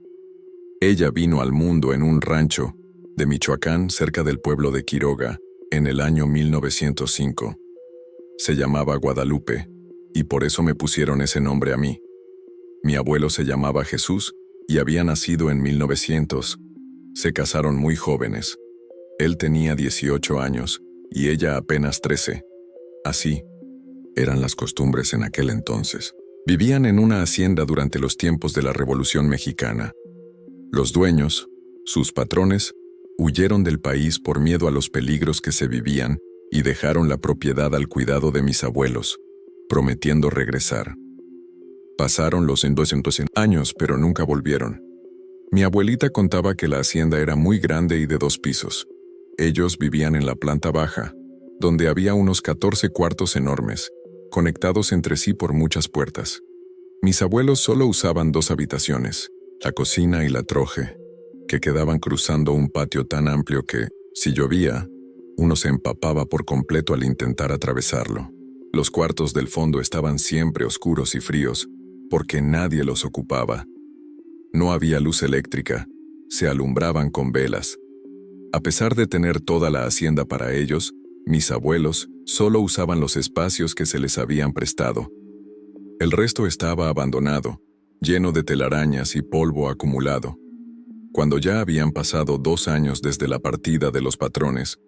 Ella vino al mundo en un rancho de Michoacán, cerca del pueblo de Quiroga, en el año 1905. Se llamaba Guadalupe, y por eso me pusieron ese nombre a mí. Mi abuelo se llamaba Jesús y había nacido en 1900. Se casaron muy jóvenes. Él tenía 18 años y ella apenas 13. Así eran las costumbres en aquel entonces. Vivían en una hacienda durante los tiempos de la Revolución Mexicana. Los dueños, sus patrones, huyeron del país por miedo a los peligros que se vivían y dejaron la propiedad al cuidado de mis abuelos, prometiendo regresar. Pasaron los 200 años, pero nunca volvieron. Mi abuelita contaba que la hacienda era muy grande y de 2 pisos. Ellos vivían en la planta baja, donde había unos 14 cuartos enormes, conectados entre sí por muchas puertas. Mis abuelos solo usaban 2 habitaciones, la cocina y la troje, que quedaban cruzando un patio tan amplio que, si llovía, uno se empapaba por completo al intentar atravesarlo. Los cuartos del fondo estaban siempre oscuros y fríos, porque nadie los ocupaba. No había luz eléctrica, se alumbraban con velas. A pesar de tener toda la hacienda para ellos, mis abuelos solo usaban los espacios que se les habían prestado. El resto estaba abandonado, lleno de telarañas y polvo acumulado. Cuando ya habían pasado 2 años desde la partida de los patrones,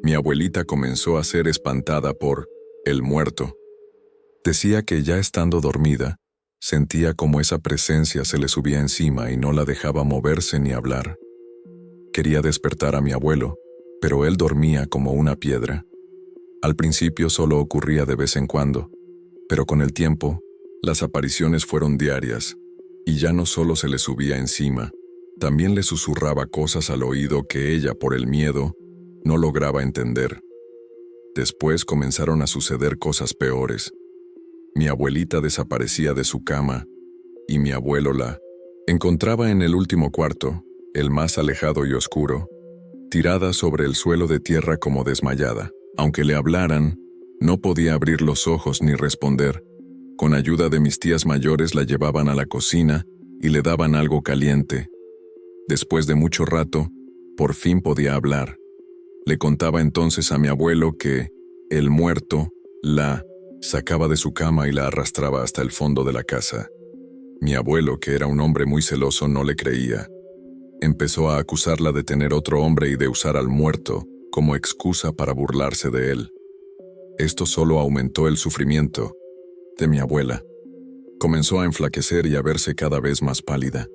mi abuelita comenzó a ser espantada por el muerto. Decía que ya estando dormida, sentía como esa presencia se le subía encima y no la dejaba moverse ni hablar. Quería despertar a mi abuelo, pero él dormía como una piedra. Al principio solo ocurría de vez en cuando, pero con el tiempo, las apariciones fueron diarias, y ya no solo se le subía encima, también le susurraba cosas al oído que ella, por el miedo, no lograba entender. Después comenzaron a suceder cosas peores. Mi abuelita desaparecía de su cama, y mi abuelo la encontraba en el último cuarto, el más alejado y oscuro, tirada sobre el suelo de tierra como desmayada. Aunque le hablaran, no podía abrir los ojos ni responder. Con ayuda de mis tías mayores la llevaban a la cocina y le daban algo caliente. Después de mucho rato, por fin podía hablar. Le contaba entonces a mi abuelo que el muerto la sacaba de su cama y la arrastraba hasta el fondo de la casa. Mi abuelo, que era un hombre muy celoso, no le creía. Empezó a acusarla de tener otro hombre y de usar al muerto como excusa para burlarse de él. Esto solo aumentó el sufrimiento de mi abuela. Comenzó a enflaquecer y a verse cada vez más pálida.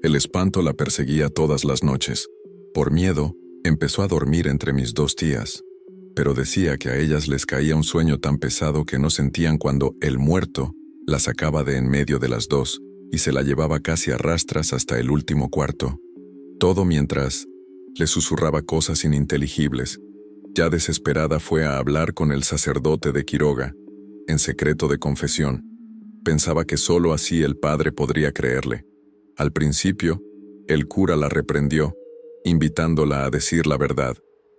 El espanto la perseguía todas las noches. Por miedo, empezó a dormir entre mis 2 tías, pero decía que a ellas les caía un sueño tan pesado que no sentían cuando el muerto la sacaba de en medio de las 2 y se la llevaba casi a rastras hasta el último cuarto. Todo mientras le susurraba cosas ininteligibles. Ya desesperada fue a hablar con el sacerdote de Quiroga, en secreto de confesión. Pensaba que solo así el padre podría creerle. Al principio, el cura la reprendió, invitándola a decir la verdad,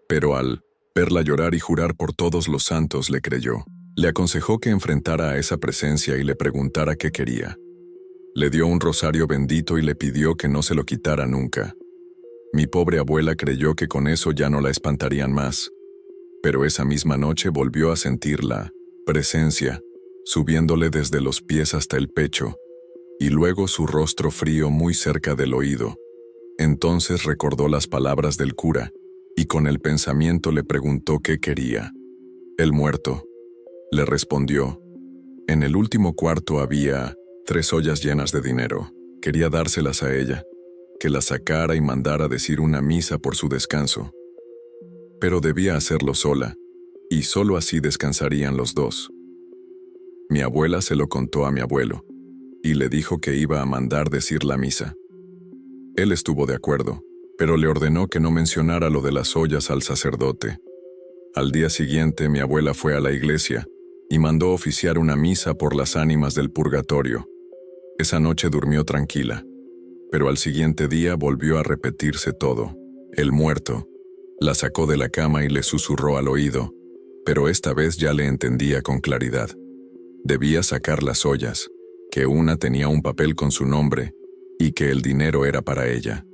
pero al verla llorar y jurar por todos los santos le creyó. Le aconsejó que enfrentara a esa presencia y le preguntara qué quería. Le dio un rosario bendito y le pidió que no se lo quitara nunca. Mi pobre abuela creyó que con eso ya no la espantarían más, pero esa misma noche volvió a sentir la presencia, subiéndole desde los pies hasta el pecho, y luego su rostro frío muy cerca del oído. Entonces recordó las palabras del cura, y con el pensamiento le preguntó qué quería. El muerto le respondió. En el último cuarto había 3 ollas llenas de dinero. Quería dárselas a ella, que la sacara y mandara decir una misa por su descanso. Pero debía hacerlo sola, y solo así descansarían los 2. Mi abuela se lo contó a mi abuelo, y le dijo que iba a mandar decir la misa. Él estuvo de acuerdo, pero le ordenó que no mencionara lo de las ollas al sacerdote. Al día siguiente mi abuela fue a la iglesia y mandó oficiar una misa por las ánimas del purgatorio. Esa noche durmió tranquila, pero al siguiente día volvió a repetirse todo. El muerto la sacó de la cama y le susurró al oído, pero esta vez ya le entendía con claridad. Debía sacar las ollas, que una tenía un papel con su nombre y que el dinero era para ella.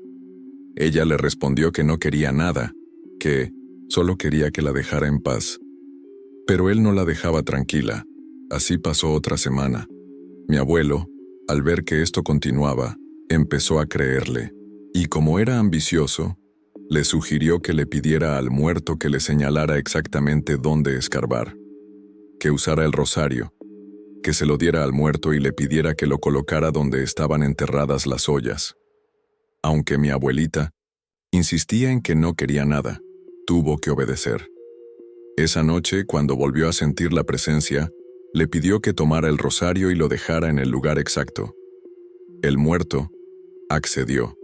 Ella le respondió que no quería nada, que solo quería que la dejara en paz. Pero él no la dejaba tranquila. Así pasó otra semana. Mi abuelo, al ver que esto continuaba, empezó a creerle, y como era ambicioso, Le sugirió que le pidiera al muerto que le señalara exactamente dónde escarbar, que usara el rosario, que se lo diera al muerto y le pidiera que lo colocara donde estaban enterradas las ollas. Aunque mi abuelita insistía en que no quería nada, tuvo que obedecer. Esa noche, cuando volvió a sentir la presencia, le pidió que tomara el rosario y lo dejara en el lugar exacto. El muerto accedió,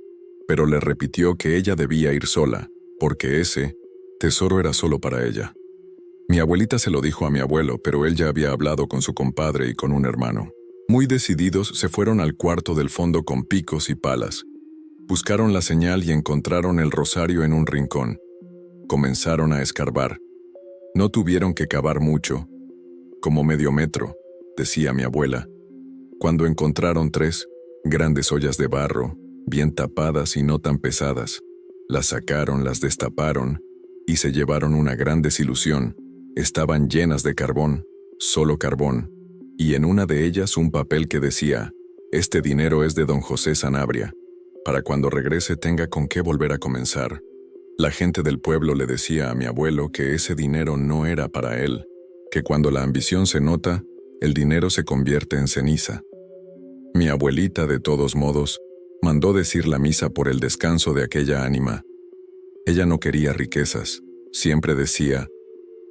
pero le repitió que ella debía ir sola, porque ese tesoro era solo para ella. Mi abuelita se lo dijo a mi abuelo, pero él ya había hablado con su compadre y con un hermano. Muy decididos, se fueron al cuarto del fondo con picos y palas. Buscaron la señal y encontraron el rosario en un rincón. Comenzaron a escarbar. No tuvieron que cavar mucho, como medio metro, decía mi abuela, cuando encontraron 3 grandes ollas de barro, bien tapadas y no tan pesadas. Las sacaron, las destaparon y se llevaron una gran desilusión. Estaban llenas de carbón, solo carbón, y en una de ellas un papel que decía: «Este dinero es de don José Sanabria, para cuando regrese tenga con qué volver a comenzar». La gente del pueblo le decía a mi abuelo que ese dinero no era para él, que cuando la ambición se nota, el dinero se convierte en ceniza. Mi abuelita, de todos modos, mandó decir la misa por el descanso de aquella ánima. Ella no quería riquezas, siempre decía: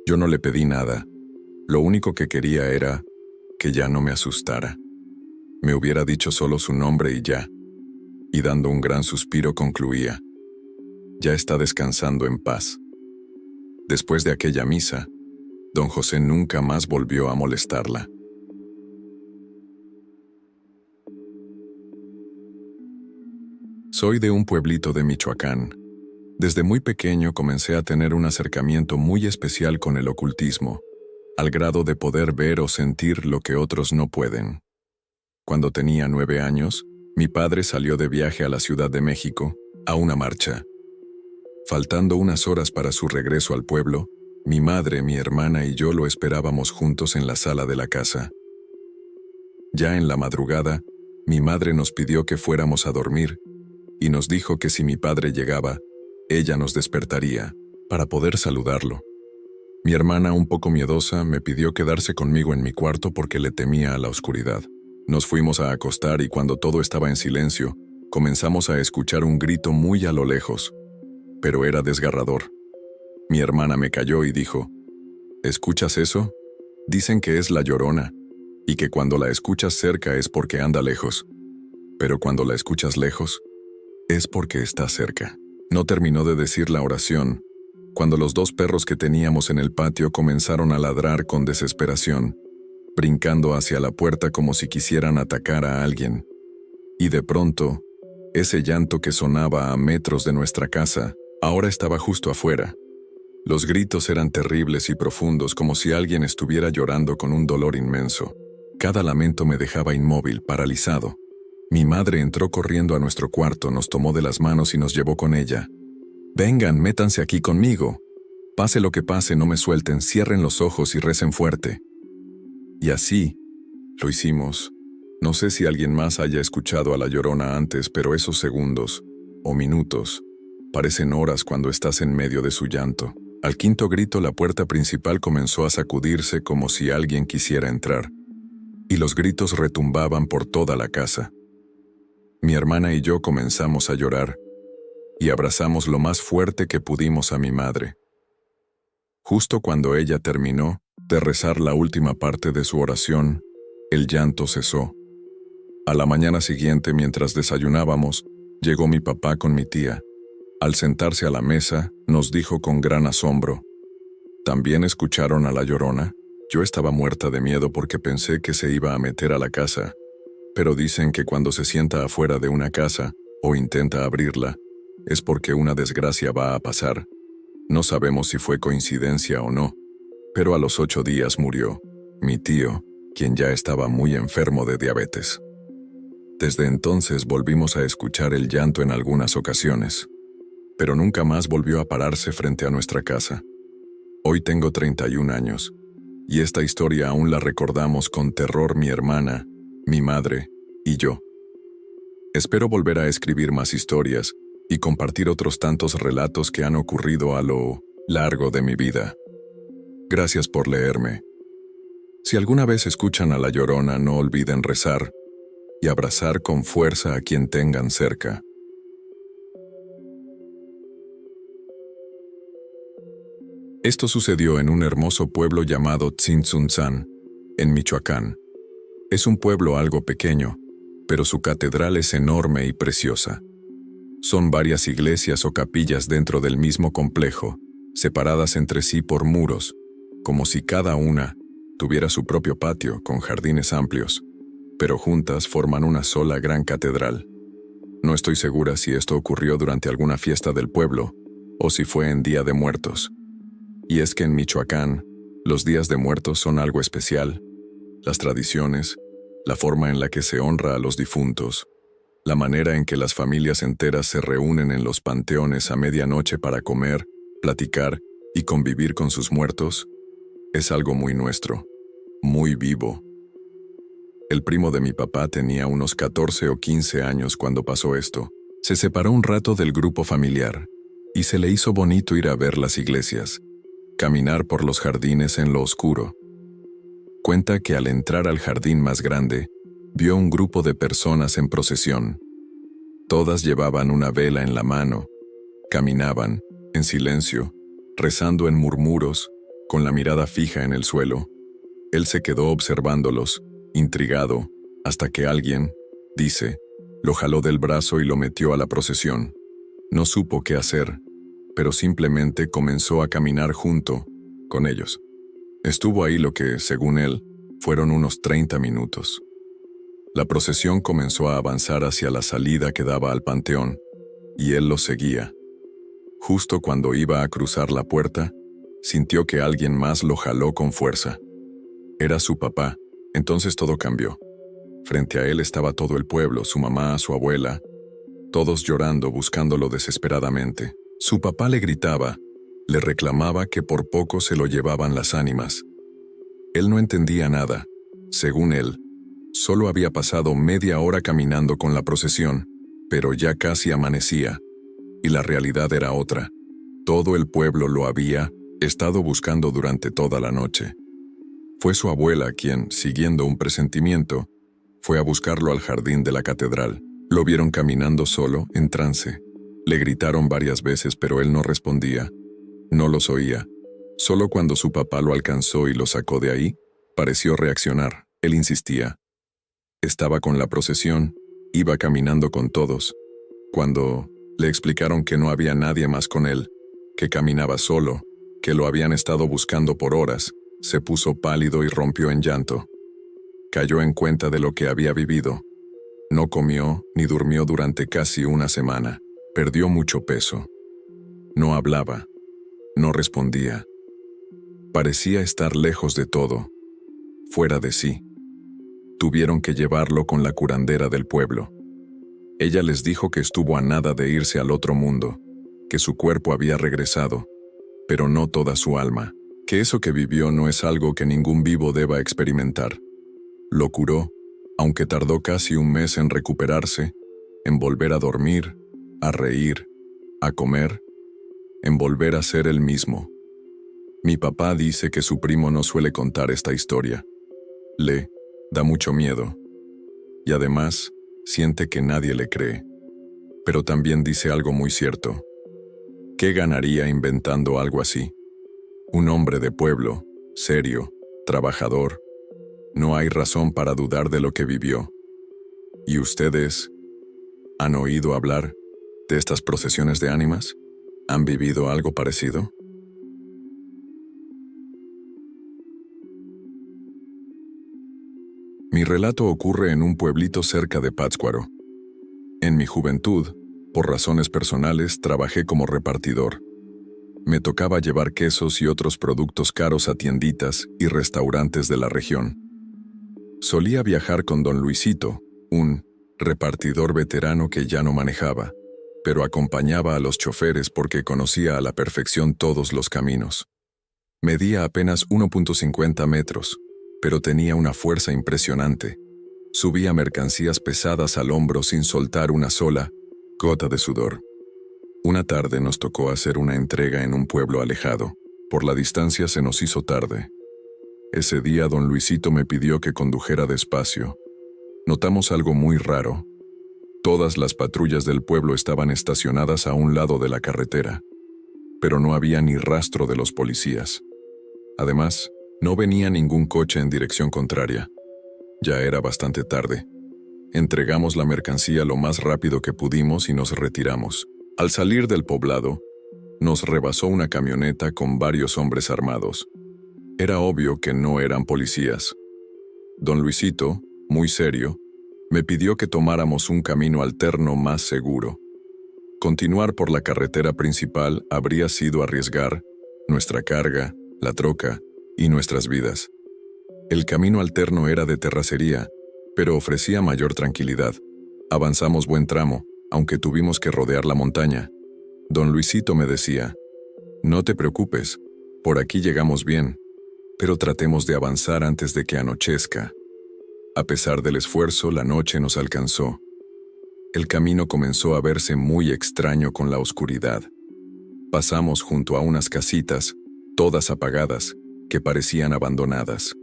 «Yo no le pedí nada, lo único que quería era que ya no me asustara. Me hubiera dicho solo su nombre y ya». Y dando un gran suspiro concluía: «Ya está descansando en paz». Después de aquella misa, don José nunca más volvió a molestarla. Soy de un pueblito de Michoacán. Desde muy pequeño comencé a tener un acercamiento muy especial con el ocultismo, al grado de poder ver o sentir lo que otros no pueden. Cuando tenía 9 años, mi padre salió de viaje a la Ciudad de México, a una marcha. Faltando unas horas para su regreso al pueblo, mi madre, mi hermana y yo lo esperábamos juntos en la sala de la casa. Ya en la madrugada, mi madre nos pidió que fuéramos a dormir, y nos dijo que si mi padre llegaba, ella nos despertaría, para poder saludarlo. Mi hermana, un poco miedosa, me pidió quedarse conmigo en mi cuarto porque le temía a la oscuridad. Nos fuimos a acostar y cuando todo estaba en silencio, comenzamos a escuchar un grito muy a lo lejos, pero era desgarrador. Mi hermana me calló y dijo: «¿Escuchas eso? Dicen que es la Llorona, y que cuando la escuchas cerca es porque anda lejos, pero cuando la escuchas lejos, es porque está cerca». No terminó de decir la oración, cuando los 2 perros que teníamos en el patio comenzaron a ladrar con desesperación, brincando hacia la puerta como si quisieran atacar a alguien. Y de pronto, ese llanto que sonaba a metros de nuestra casa, ahora estaba justo afuera. Los gritos eran terribles y profundos, como si alguien estuviera llorando con un dolor inmenso. Cada lamento me dejaba inmóvil, paralizado. Mi madre entró corriendo a nuestro cuarto, nos tomó de las manos y nos llevó con ella. «Vengan, métanse aquí conmigo. Pase lo que pase, no me suelten, cierren los ojos y recen fuerte». Y así lo hicimos. No sé si alguien más haya escuchado a la Llorona antes, pero esos segundos, o minutos, parecen horas cuando estás en medio de su llanto. Al 5.º grito, la puerta principal comenzó a sacudirse como si alguien quisiera entrar, y los gritos retumbaban por toda la casa. Mi hermana y yo comenzamos a llorar, y abrazamos lo más fuerte que pudimos a mi madre. Justo cuando ella terminó de rezar la última parte de su oración, el llanto cesó. A la mañana siguiente, mientras desayunábamos, llegó mi papá con mi tía. Al sentarse a la mesa, nos dijo con gran asombro: «¿También escucharon a la Llorona?». Yo estaba muerta de miedo porque pensé que se iba a meter a la casa, pero dicen que cuando se sienta afuera de una casa, o intenta abrirla, es porque una desgracia va a pasar. No sabemos si fue coincidencia o no, pero a los 8 días murió mi tío, quien ya estaba muy enfermo de diabetes. Desde entonces volvimos a escuchar el llanto en algunas ocasiones, pero nunca más volvió a pararse frente a nuestra casa. Hoy tengo 31 años, y esta historia aún la recordamos con terror mi hermana, mi madre y yo. Espero volver a escribir más historias y compartir otros tantos relatos que han ocurrido a lo largo de mi vida. Gracias por leerme. Si alguna vez escuchan a La Llorona, no olviden rezar y abrazar con fuerza a quien tengan cerca. Esto sucedió en un hermoso pueblo llamado Tzintzuntzán, en Michoacán. Es un pueblo algo pequeño, pero su catedral es enorme y preciosa. Son varias iglesias o capillas dentro del mismo complejo, separadas entre sí por muros, como si cada una tuviera su propio patio con jardines amplios, pero juntas forman una sola gran catedral. No estoy segura si esto ocurrió durante alguna fiesta del pueblo o si fue en Día de Muertos. Y es que en Michoacán, los días de muertos son algo especial. Las tradiciones, la forma en la que se honra a los difuntos, la manera en que las familias enteras se reúnen en los panteones a medianoche para comer, platicar y convivir con sus muertos, es algo muy nuestro, muy vivo. El primo de mi papá tenía unos 14 o 15 años cuando pasó esto. Se separó un rato del grupo familiar y se le hizo bonito ir a ver las iglesias, caminar por los jardines en lo oscuro. Cuenta que al entrar al jardín más grande, vio un grupo de personas en procesión. Todas llevaban una vela en la mano, caminaban, en silencio, rezando en murmuros, con la mirada fija en el suelo. Él se quedó observándolos, intrigado, hasta que alguien, dice, lo jaló del brazo y lo metió a la procesión. No supo qué hacer, pero simplemente comenzó a caminar junto con ellos. Estuvo ahí lo que, según él, fueron unos 30 minutos. La procesión comenzó a avanzar hacia la salida que daba al panteón, y él lo seguía. Justo cuando iba a cruzar la puerta, sintió que alguien más lo jaló con fuerza. Era su papá, entonces todo cambió. Frente a él estaba todo el pueblo, su mamá, su abuela, todos llorando, buscándolo desesperadamente. Su papá le gritaba, le reclamaba que por poco se lo llevaban las ánimas. Él no entendía nada. Según él, solo había pasado media hora caminando con la procesión, pero ya casi amanecía, y la realidad era otra. Todo el pueblo lo había estado buscando durante toda la noche. Fue su abuela quien, siguiendo un presentimiento, fue a buscarlo al jardín de la catedral. Lo vieron caminando solo, en trance. Le gritaron varias veces, pero él no respondía. No los oía. Solo cuando su papá lo alcanzó y lo sacó de ahí, pareció reaccionar. Él insistía. Estaba con la procesión, iba caminando con todos. Cuando le explicaron que no había nadie más con él, que caminaba solo, que lo habían estado buscando por horas, se puso pálido y rompió en llanto. Cayó en cuenta de lo que había vivido. No comió ni durmió durante casi una semana. Perdió mucho peso. No hablaba. No respondía. Parecía estar lejos de todo, fuera de sí. Tuvieron que llevarlo con la curandera del pueblo. Ella les dijo que estuvo a nada de irse al otro mundo, que su cuerpo había regresado, pero no toda su alma, que eso que vivió no es algo que ningún vivo deba experimentar. Lo curó, aunque tardó casi un mes en recuperarse, en volver a dormir, a reír, a comer, en volver a ser el mismo. Mi papá dice que su primo no suele contar esta historia. Le da mucho miedo. Y además, siente que nadie le cree. Pero también dice algo muy cierto. ¿Qué ganaría inventando algo así? Un hombre de pueblo, serio, trabajador. No hay razón para dudar de lo que vivió. ¿Y ustedes han oído hablar de estas procesiones de ánimas? ¿Han vivido algo parecido? Mi relato ocurre en un pueblito cerca de Pátzcuaro. En mi juventud, por razones personales, trabajé como repartidor. Me tocaba llevar quesos y otros productos caros a tienditas y restaurantes de la región. Solía viajar con don Luisito, un repartidor veterano que ya no manejaba, pero acompañaba a los choferes porque conocía a la perfección todos los caminos. Medía apenas 1.50 metros, pero tenía una fuerza impresionante. Subía mercancías pesadas al hombro sin soltar una sola gota de sudor. Una tarde nos tocó hacer una entrega en un pueblo alejado. Por la distancia se nos hizo tarde. Ese día don Luisito me pidió que condujera despacio. Notamos algo muy raro. Todas las patrullas del pueblo estaban estacionadas a un lado de la carretera, pero no había ni rastro de los policías. Además, no venía ningún coche en dirección contraria. Ya era bastante tarde. Entregamos la mercancía lo más rápido que pudimos y nos retiramos. Al salir del poblado, nos rebasó una camioneta con varios hombres armados. Era obvio que no eran policías. Don Luisito, muy serio, me pidió que tomáramos un camino alterno más seguro. Continuar por la carretera principal habría sido arriesgar nuestra carga, la troca y nuestras vidas. El camino alterno era de terracería, pero ofrecía mayor tranquilidad. Avanzamos buen tramo, aunque tuvimos que rodear la montaña. Don Luisito me decía, «No te preocupes, por aquí llegamos bien, pero tratemos de avanzar antes de que anochezca». A pesar del esfuerzo, la noche nos alcanzó. El camino comenzó a verse muy extraño con la oscuridad. Pasamos junto a unas casitas, todas apagadas, que parecían abandonadas.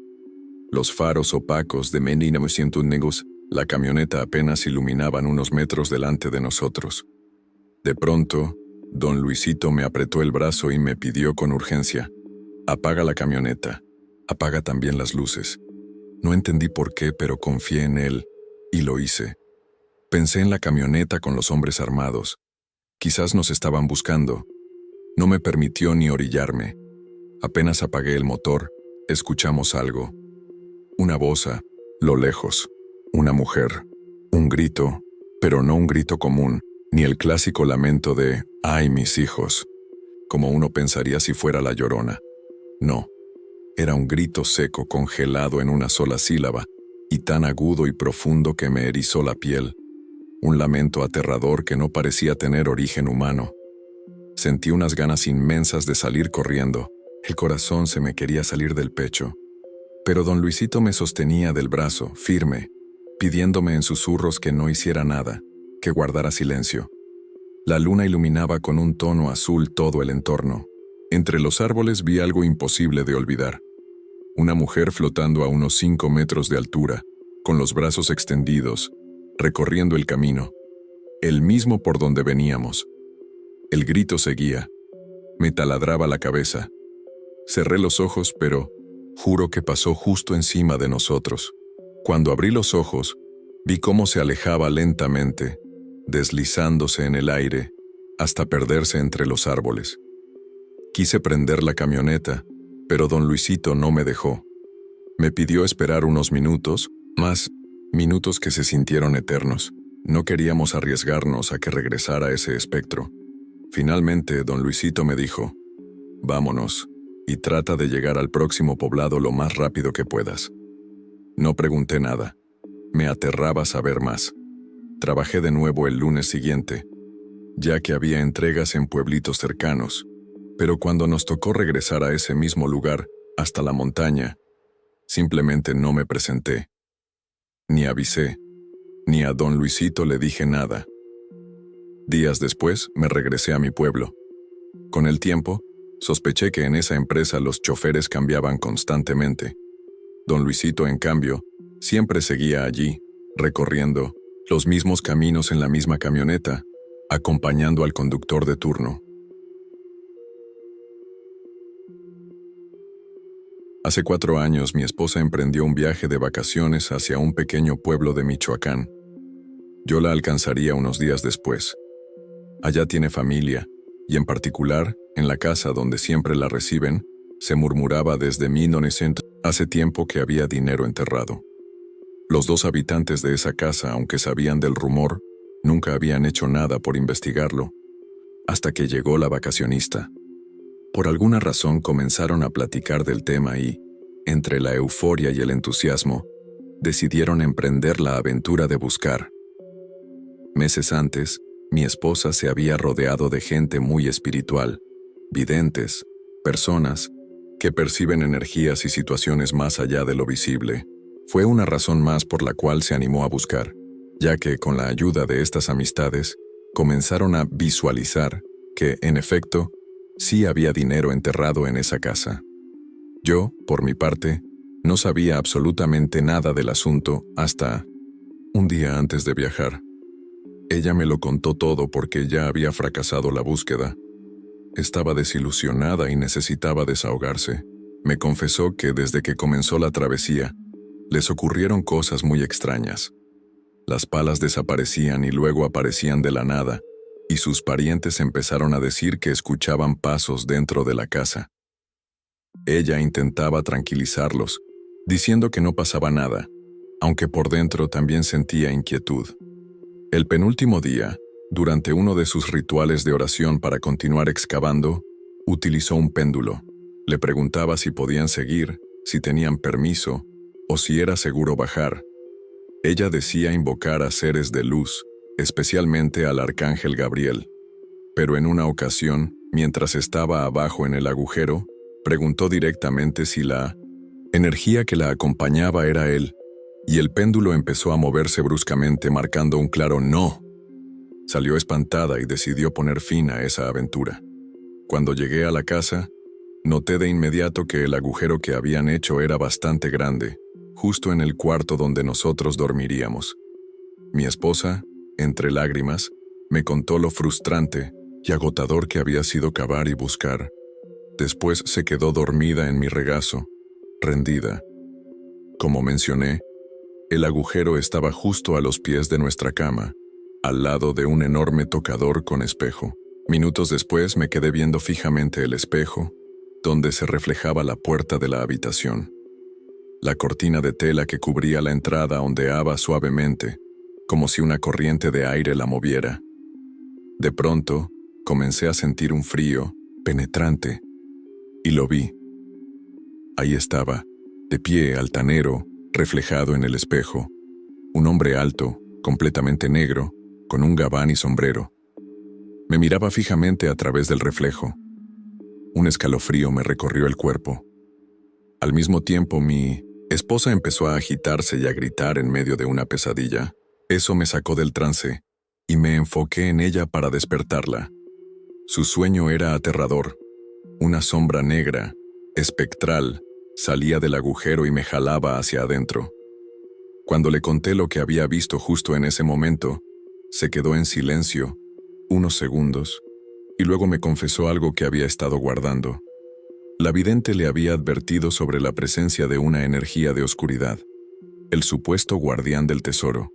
Los faros opacos de 1900 la camioneta apenas iluminaban unos metros delante de nosotros. De pronto, don Luisito me apretó el brazo y me pidió con urgencia, «Apaga la camioneta, apaga también las luces». No entendí por qué, pero confié en él, y lo hice. Pensé en la camioneta con los hombres armados. Quizás nos estaban buscando. No me permitió ni orillarme. Apenas apagué el motor, escuchamos algo. Una voz a lo lejos. Una mujer. Un grito, pero no un grito común, ni el clásico lamento de «¡Ay, mis hijos!», como uno pensaría si fuera la Llorona. No. Era un grito seco congelado en una sola sílaba, y tan agudo y profundo que me erizó la piel. Un lamento aterrador que no parecía tener origen humano. Sentí unas ganas inmensas de salir corriendo. El corazón se me quería salir del pecho. Pero don Luisito me sostenía del brazo, firme, pidiéndome en susurros que no hiciera nada, que guardara silencio. La luna iluminaba con un tono azul todo el entorno. Entre los árboles vi algo imposible de olvidar. Una mujer flotando a unos 5 metros de altura, con los brazos extendidos, recorriendo el camino, el mismo por donde veníamos. El grito seguía. Me taladraba la cabeza. Cerré los ojos, pero juro que pasó justo encima de nosotros. Cuando abrí los ojos, vi cómo se alejaba lentamente, deslizándose en el aire, hasta perderse entre los árboles. Quise prender la camioneta, pero don Luisito no me dejó. Me pidió esperar unos minutos, más minutos que se sintieron eternos. No queríamos arriesgarnos a que regresara ese espectro. Finalmente, don Luisito me dijo, «Vámonos, y trata de llegar al próximo poblado lo más rápido que puedas». No pregunté nada. Me aterraba saber más. Trabajé de nuevo el lunes siguiente, ya que había entregas en pueblitos cercanos. Pero cuando nos tocó regresar a ese mismo lugar, hasta la montaña, simplemente no me presenté. Ni avisé, ni a don Luisito le dije nada. Días después me regresé a mi pueblo. Con el tiempo, sospeché que en esa empresa los choferes cambiaban constantemente. Don Luisito, en cambio, siempre seguía allí, recorriendo los mismos caminos en la misma camioneta, acompañando al conductor de turno. Hace 4 años mi esposa emprendió un viaje de vacaciones hacia un pequeño pueblo de Michoacán. Yo la alcanzaría unos días después. Allá tiene familia, y en particular, en la casa donde siempre la reciben, se murmuraba desde 1900, hace tiempo que había dinero enterrado. Los 2 habitantes de esa casa, aunque sabían del rumor, nunca habían hecho nada por investigarlo, hasta que llegó la vacacionista. Por alguna razón comenzaron a platicar del tema y, entre la euforia y el entusiasmo, decidieron emprender la aventura de buscar. Meses antes, mi esposa se había rodeado de gente muy espiritual, videntes, personas que perciben energías y situaciones más allá de lo visible. Fue una razón más por la cual se animó a buscar, ya que con la ayuda de estas amistades, comenzaron a visualizar que, en efecto, sí había dinero enterrado en esa casa. Yo, por mi parte, no sabía absolutamente nada del asunto hasta un día antes de viajar. Ella me lo contó todo porque ya había fracasado la búsqueda. Estaba desilusionada y necesitaba desahogarse. Me confesó que desde que comenzó la travesía, les ocurrieron cosas muy extrañas. Las palas desaparecían y luego aparecían de la nada, y sus parientes empezaron a decir que escuchaban pasos dentro de la casa. Ella intentaba tranquilizarlos, diciendo que no pasaba nada, aunque por dentro también sentía inquietud. El penúltimo día, durante uno de sus rituales de oración para continuar excavando, utilizó un péndulo. Le preguntaba si podían seguir, si tenían permiso, o si era seguro bajar. Ella decía invocar a seres de luz, especialmente al arcángel Gabriel. Pero en una ocasión, mientras estaba abajo en el agujero, preguntó directamente si la energía que la acompañaba era él, y el péndulo empezó a moverse bruscamente marcando un claro no. Salió espantada y decidió poner fin a esa aventura. Cuando llegué a la casa, noté de inmediato que el agujero que habían hecho era bastante grande, justo en el cuarto donde nosotros dormiríamos. Mi esposa, entre lágrimas, me contó lo frustrante y agotador que había sido cavar y buscar. Después se quedó dormida en mi regazo, rendida. Como mencioné, el agujero estaba justo a los pies de nuestra cama, al lado de un enorme tocador con espejo. Minutos después me quedé viendo fijamente el espejo, donde se reflejaba la puerta de la habitación. La cortina de tela que cubría la entrada ondeaba suavemente, como si una corriente de aire la moviera. De pronto, comencé a sentir un frío, penetrante, y lo vi. Ahí estaba, de pie, altanero, reflejado en el espejo. Un hombre alto, completamente negro, con un gabán y sombrero. Me miraba fijamente a través del reflejo. Un escalofrío me recorrió el cuerpo. Al mismo tiempo, mi esposa empezó a agitarse y a gritar en medio de una pesadilla. Eso me sacó del trance, y me enfoqué en ella para despertarla. Su sueño era aterrador. Una sombra negra, espectral, salía del agujero y me jalaba hacia adentro. Cuando le conté lo que había visto justo en ese momento, se quedó en silencio, unos segundos, y luego me confesó algo que había estado guardando. La vidente le había advertido sobre la presencia de una energía de oscuridad, el supuesto guardián del tesoro.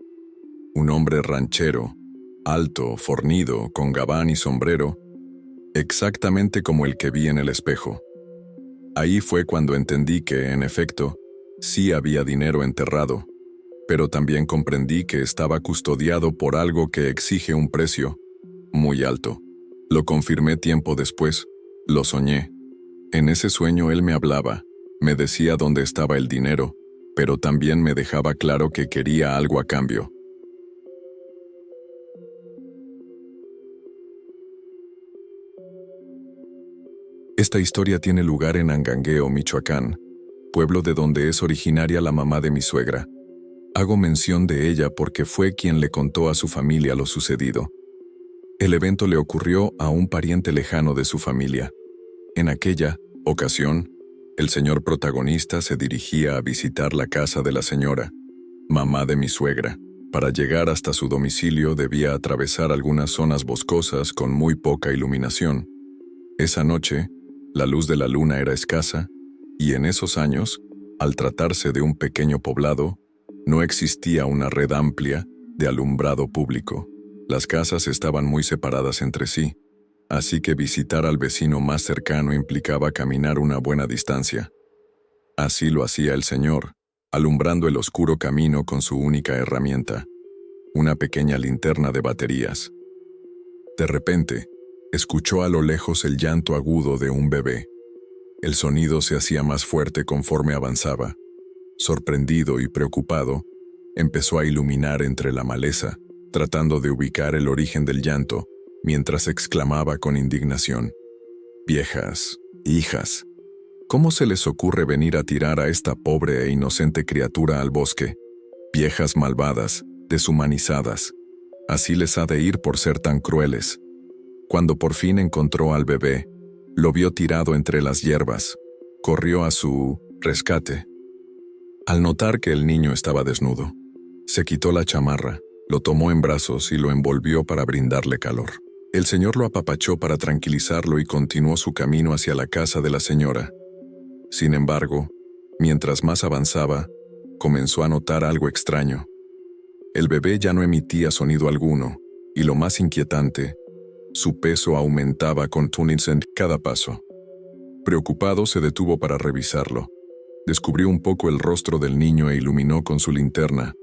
Un hombre ranchero, alto, fornido, con gabán y sombrero, exactamente como el que vi en el espejo. Ahí fue cuando entendí que, en efecto, sí había dinero enterrado, pero también comprendí que estaba custodiado por algo que exige un precio muy alto. Lo confirmé tiempo después, lo soñé. En ese sueño él me hablaba, me decía dónde estaba el dinero, pero también me dejaba claro que quería algo a cambio. Esta historia tiene lugar en Angangueo, Michoacán, pueblo de donde es originaria la mamá de mi suegra. Hago mención de ella porque fue quien le contó a su familia lo sucedido. El evento le ocurrió a un pariente lejano de su familia. En aquella ocasión, el señor protagonista se dirigía a visitar la casa de la señora, mamá de mi suegra. Para llegar hasta su domicilio debía atravesar algunas zonas boscosas con muy poca iluminación. Esa noche, la luz de la luna era escasa, y en esos años, al tratarse de un pequeño poblado, no existía una red amplia de alumbrado público. Las casas estaban muy separadas entre sí, así que visitar al vecino más cercano implicaba caminar una buena distancia. Así lo hacía el señor, alumbrando el oscuro camino con su única herramienta, una pequeña linterna de baterías. De repente, escuchó a lo lejos el llanto agudo de un bebé. El sonido se hacía más fuerte conforme avanzaba. Sorprendido y preocupado, empezó a iluminar entre la maleza, tratando de ubicar el origen del llanto, mientras exclamaba con indignación: «Viejas, hijas, ¿cómo se les ocurre venir a tirar a esta pobre e inocente criatura al bosque? Viejas malvadas, deshumanizadas. Así les ha de ir por ser tan crueles». Cuando por fin encontró al bebé, lo vio tirado entre las hierbas. Corrió a su rescate. Al notar que el niño estaba desnudo, se quitó la chamarra, lo tomó en brazos y lo envolvió para brindarle calor. El señor lo apapachó para tranquilizarlo y continuó su camino hacia la casa de la señora. Sin embargo, mientras más avanzaba, comenzó a notar algo extraño. El bebé ya no emitía sonido alguno, y lo más inquietante, su peso aumentaba con en cada paso. Preocupado, se detuvo para revisarlo. Descubrió un poco el rostro del niño e iluminó con su linterna,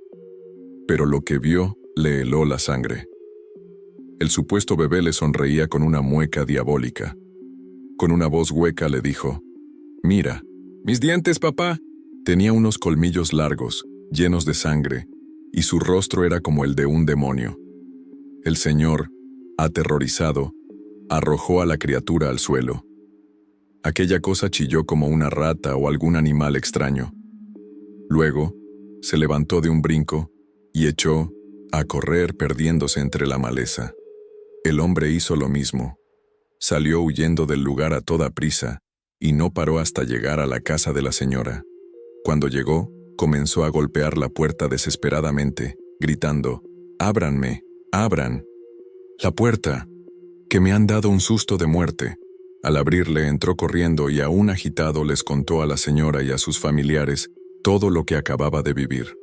pero lo que vio le heló la sangre. El supuesto bebé le sonreía con una mueca diabólica. Con una voz hueca le dijo: «Mira, mis dientes, papá». Tenía unos colmillos largos, llenos de sangre, y su rostro era como el de un demonio. El señor, aterrorizado, arrojó a la criatura al suelo. Aquella cosa chilló como una rata o algún animal extraño. Luego, se levantó de un brinco y echó a correr perdiéndose entre la maleza. El hombre hizo lo mismo. Salió huyendo del lugar a toda prisa y no paró hasta llegar a la casa de la señora. Cuando llegó, comenzó a golpear la puerta desesperadamente, gritando: «¡Ábranme! ¡Abran! ¡La puerta! ¡Que me han dado un susto de muerte!». Al abrirle, entró corriendo y aún agitado les contó a la señora y a sus familiares todo lo que acababa de vivir.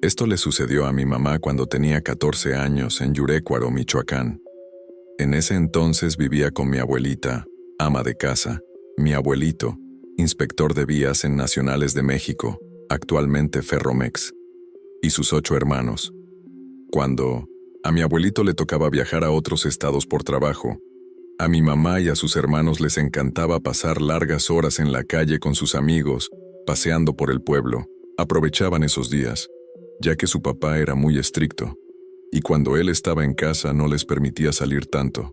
Esto le sucedió a mi mamá cuando tenía 14 años en Yurécuaro, Michoacán. En ese entonces vivía con mi abuelita, ama de casa, mi abuelito, inspector de vías en Nacionales de México, actualmente Ferromex, y sus 8 hermanos. Cuando a mi abuelito le tocaba viajar a otros estados por trabajo, a mi mamá y a sus hermanos les encantaba pasar largas horas en la calle con sus amigos, paseando por el pueblo. Aprovechaban esos días, ya que su papá era muy estricto, y cuando él estaba en casa no les permitía salir tanto.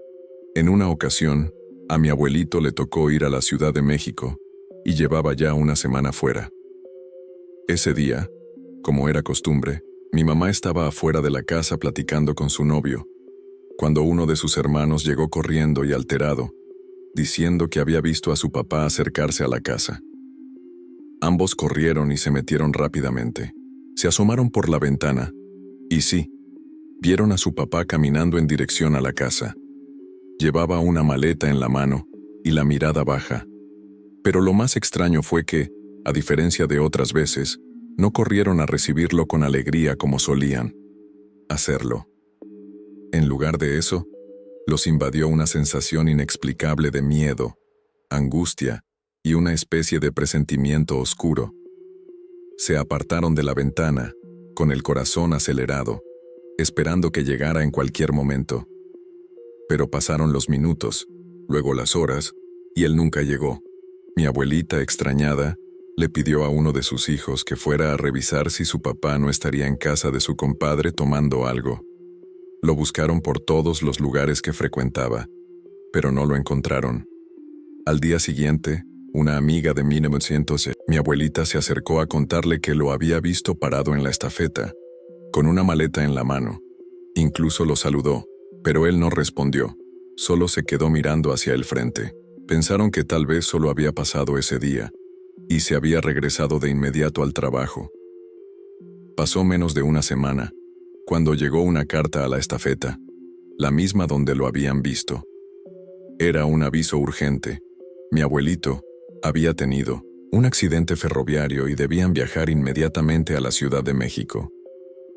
En una ocasión, a mi abuelito le tocó ir a la Ciudad de México, y llevaba ya una semana fuera. Ese día, como era costumbre, mi mamá estaba afuera de la casa platicando con su novio, cuando uno de sus hermanos llegó corriendo y alterado, diciendo que había visto a su papá acercarse a la casa. Ambos corrieron y se metieron rápidamente. Se asomaron por la ventana, y sí, vieron a su papá caminando en dirección a la casa. Llevaba una maleta en la mano y la mirada baja. Pero lo más extraño fue que, a diferencia de otras veces, no corrieron a recibirlo con alegría como solían hacerlo. En lugar de eso, los invadió una sensación inexplicable de miedo, angustia y una especie de presentimiento oscuro. Se apartaron de la ventana, con el corazón acelerado, esperando que llegara en cualquier momento. Pero pasaron los minutos, luego las horas, y él nunca llegó. Mi abuelita, extrañada, le pidió a uno de sus hijos que fuera a revisar si su papá no estaría en casa de su compadre tomando algo. Lo buscaron por todos los lugares que frecuentaba, pero no lo encontraron. Al día siguiente, una amiga de 1900, mi abuelita se acercó a contarle que lo había visto parado en la estafeta, con una maleta en la mano. Incluso lo saludó, pero él no respondió, solo se quedó mirando hacia el frente. Pensaron que tal vez solo había pasado ese día, y se había regresado de inmediato al trabajo. Pasó menos de una semana, cuando llegó una carta a la estafeta, la misma donde lo habían visto. Era un aviso urgente. Mi abuelito había tenido un accidente ferroviario y debían viajar inmediatamente a la Ciudad de México.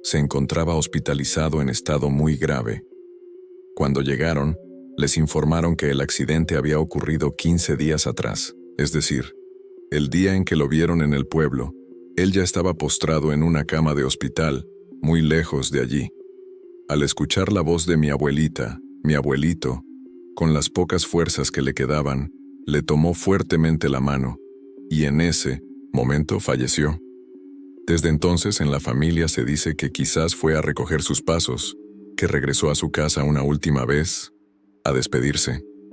Se encontraba hospitalizado en estado muy grave. Cuando llegaron, les informaron que el accidente había ocurrido 15 días atrás, es decir, el día en que lo vieron en el pueblo, él ya estaba postrado en una cama de hospital, muy lejos de allí. Al escuchar la voz de mi abuelita, mi abuelito, con las pocas fuerzas que le quedaban, le tomó fuertemente la mano, y en ese momento falleció. Desde entonces en la familia se dice que quizás fue a recoger sus pasos, que regresó a su casa una última vez, a despedirse.